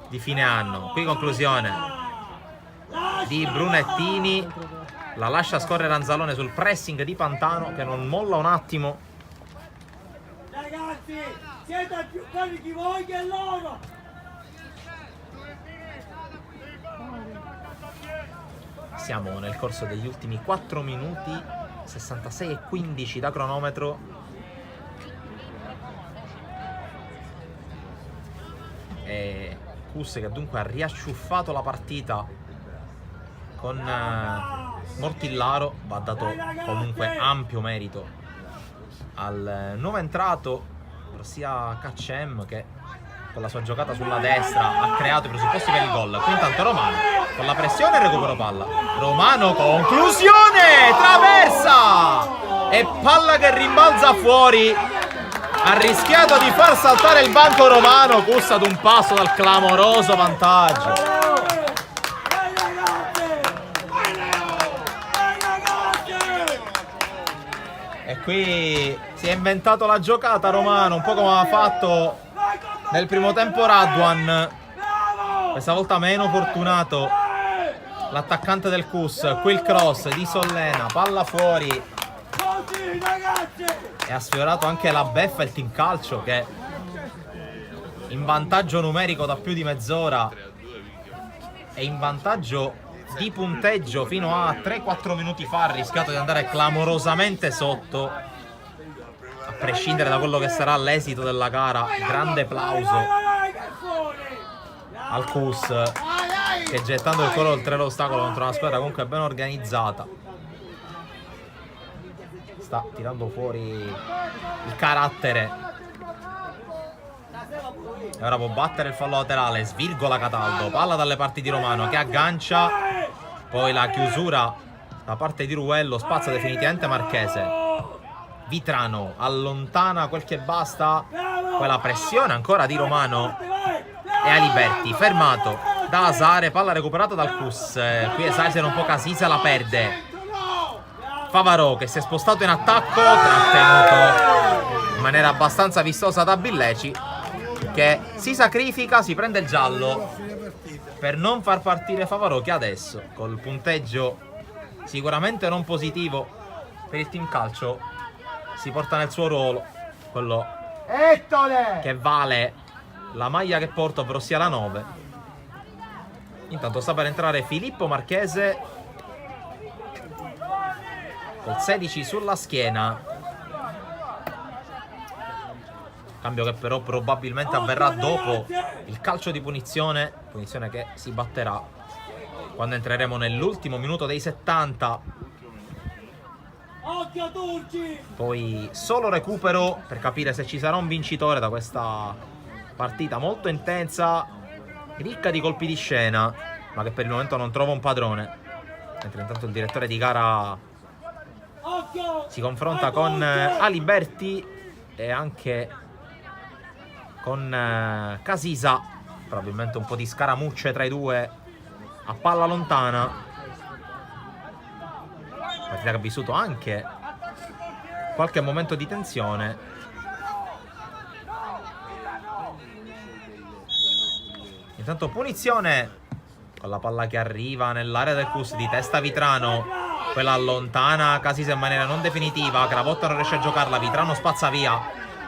di fine anno. Qui conclusione di Brunettini, la lascia scorrere Anzalone sul pressing di Pantano che non molla un attimo. Ragazzi, siete più carichi voi che loro! Siamo nel corso degli ultimi 4 minuti, 66 e 15 da cronometro. E Kus che dunque ha riasciuffato la partita con Mortillaro, va dato comunque ampio merito al nuovo entrato, ossia KCM, che con la sua giocata sulla destra ha creato i presupposti per il gol. Qui intanto Romano con la pressione e recupero palla. Romano, conclusione, traversa e palla che rimbalza fuori. Ha rischiato di far saltare il banco Romano, Kus ad un passo dal clamoroso vantaggio. E qui si è inventato la giocata Romano, un po' come ha fatto nel primo tempo Radwan. Questa volta meno fortunato l'attaccante del Kus. Qui il cross di Sollena, palla fuori, e ha sfiorato anche la beffa il team calcio, che in vantaggio numerico da più di mezz'ora e in vantaggio di punteggio fino a 3-4 minuti fa ha rischiato di andare clamorosamente sotto. A prescindere da quello che sarà l'esito della gara, grande plauso al Kus, che gettando il cuore oltre l'ostacolo contro una squadra comunque ben organizzata sta tirando fuori il carattere. E ora può battere il fallo laterale, svirgola Cataldo, palla dalle parti di Romano che aggancia, poi la chiusura da parte di Ruello, spazza definitivamente Marchese. Vitrano allontana quel che basta, poi la pressione ancora di Romano e Aliberti fermato da Asare, palla recuperata dal Kus. Qui esagera un po' Casisa, la perde. Favarò che si è spostato in attacco, trattenuto in maniera abbastanza vistosa da Billeci, che si sacrifica, si prende il giallo per non far partire Favarò, che adesso col punteggio sicuramente non positivo per il team calcio si porta nel suo ruolo, quello che vale la maglia che porta, ovvero sia la 9. Intanto sta per entrare Filippo Marchese col 16 sulla schiena, cambio che però probabilmente avverrà dopo il calcio di punizione che si batterà quando entreremo nell'ultimo minuto dei 70. Poi solo recupero per capire se ci sarà un vincitore da questa partita molto intensa, ricca di colpi di scena, ma che per il momento non trova un padrone. Mentre intanto il direttore di gara si confronta con Aliberti e anche con Casisa, probabilmente un po' di scaramucce tra i due a palla lontana. Partita che ha vissuto anche qualche momento di tensione. Intanto punizione con la palla che arriva nell'area del Kus, di testa Vitrano, quella allontana Casisa in maniera non definitiva. Cravotta non riesce a giocarla, Vitrano spazza via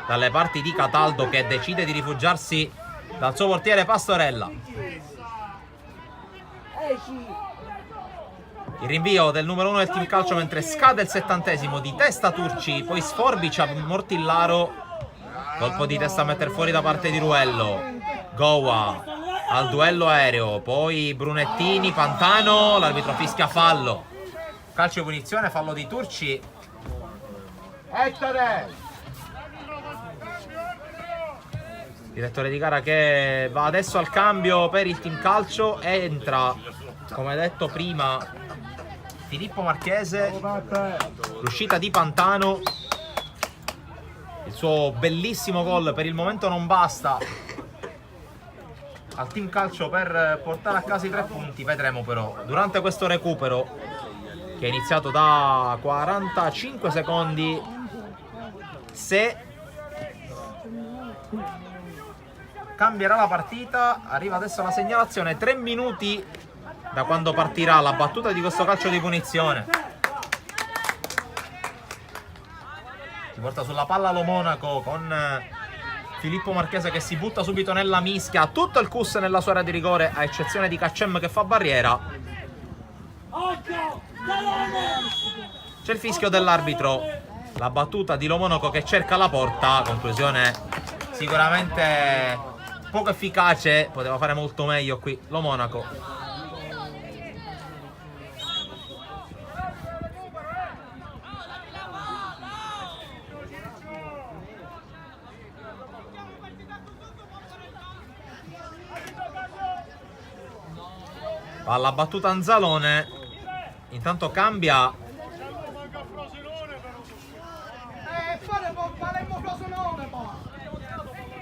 dalle parti di Cataldo, che decide di rifugiarsi dal suo portiere Pastorella. Il rinvio del numero 1 del team calcio mentre scade il 70esimo, di testa Turci, poi sforbicia Mortillaro, colpo di testa a mettere fuori da parte di Ruello. Goa al duello aereo, poi Brunettini, Pantano, l'arbitro fischia fallo, calcio di punizione, fallo di Turci. Direttore di gara che va adesso al cambio per il team calcio. Entra, come detto prima, Filippo Marchese. L'uscita di Pantano, il suo bellissimo gol per il momento non basta al team calcio per portare a casa i 3 punti. Vedremo però durante questo recupero, che è iniziato da 45 secondi, se cambierà la partita. Arriva adesso la segnalazione, 3 minuti da quando partirà la battuta di questo calcio di punizione. Si porta sulla palla lo Monaco con Filippo Marchese che si butta subito nella mischia. Tutto il CUS nella sua area di rigore, a eccezione di Kaccem che fa barriera. C'è il fischio dell'arbitro. La battuta di lo Monaco che cerca la porta. Conclusione sicuramente poco efficace. Poteva fare molto meglio qui lo Monaco. Palla battuta Anzalone. Intanto cambia.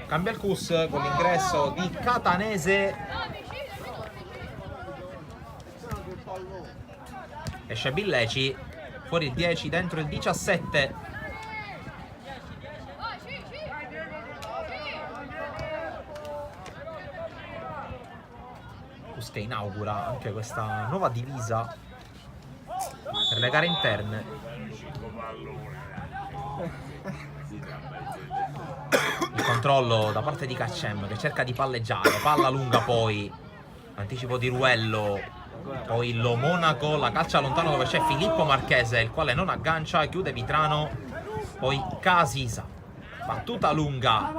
Cambia il CUS con l'ingresso di Catanese. Esce Billeci. Fuori il 10, dentro il 17. Che inaugura anche questa nuova divisa per le gare interne. Il controllo da parte di Kaccem che cerca di palleggiare, palla lunga, poi anticipo di Ruello, poi lo Monaco, la calcia lontano dove c'è Filippo Marchese, il quale non aggancia, chiude Vitrano, poi Casisa, battuta lunga,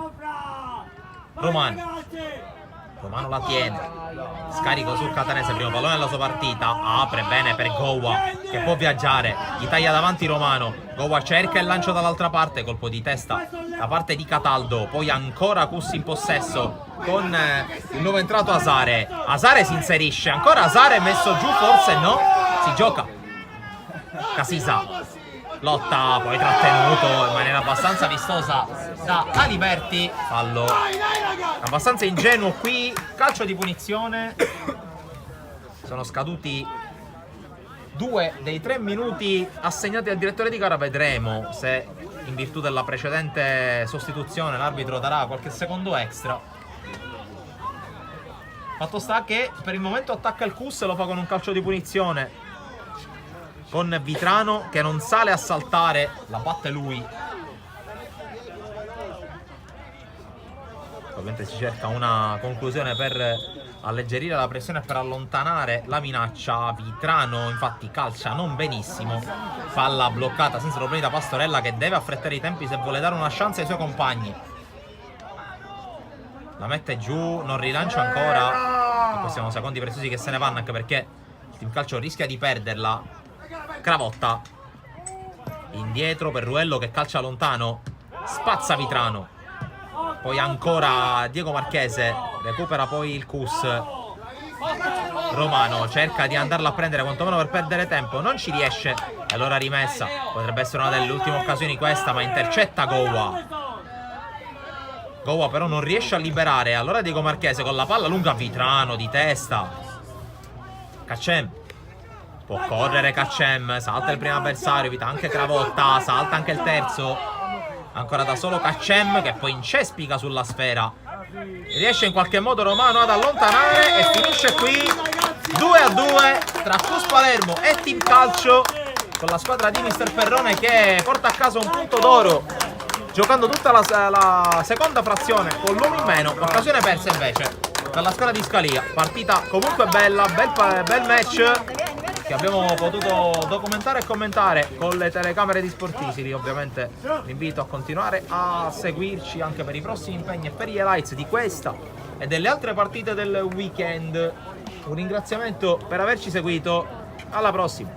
Romano la tiene, scarico sul Catanese, primo pallone della sua partita, apre bene per Gowa che può viaggiare, gli taglia davanti Romano, Gowa cerca il lancio dall'altra parte, colpo di testa da parte di Cataldo, poi ancora CUS in possesso con il nuovo entrato Asare si inserisce, ancora Asare messo giù, forse no, si gioca, Casisa lotta, poi trattenuto in maniera abbastanza vistosa da Aliberti, fallo abbastanza ingenuo qui, calcio di punizione. Sono scaduti 2 dei 3 minuti assegnati al direttore di gara, vedremo se in virtù della precedente sostituzione l'arbitro darà qualche secondo extra. Fatto sta che per il momento attacca il CUS e lo fa con un calcio di punizione, con Vitrano che non sale a saltare, la batte lui. Ovviamente si cerca una conclusione per alleggerire la pressione e per allontanare la minaccia. Vitrano infatti calcia non benissimo, palla bloccata senza problemi da Pastorella che deve affrettare i tempi se vuole dare una chance ai suoi compagni. La mette giù, non rilancia ancora, e questi sono secondi preziosi che se ne vanno, anche perché il team calcio rischia di perderla. Cravotta indietro per Ruello che calcia lontano, spazza Vitrano, poi ancora Diego Marchese, recupera poi il CUS. Romano cerca di andarla a prendere quantomeno per perdere tempo, non ci riesce e allora rimessa, potrebbe essere una delle ultime occasioni questa, ma intercetta Gowa però non riesce a liberare, allora Diego Marchese con la palla lunga, Vitrano di testa, Kaccem può correre, Kaccem salta il primo avversario, evita anche Cravotta, salta anche il terzo, ancora da solo Kaccem che poi incespica sulla sfera, riesce in qualche modo Romano ad allontanare e finisce qui 2-2 tra CUS Palermo e Team Calcio, con la squadra di Mister Perrone che porta a casa un punto d'oro giocando tutta la seconda frazione con l'uomo in meno, occasione persa invece dalla squadra di Scalia. Partita comunque bella, bel match che abbiamo potuto documentare e commentare con le telecamere di Sportisili. Ovviamente l'invito a continuare a seguirci anche per i prossimi impegni e per gli highlights di questa e delle altre partite del weekend. Un ringraziamento per averci seguito, alla prossima.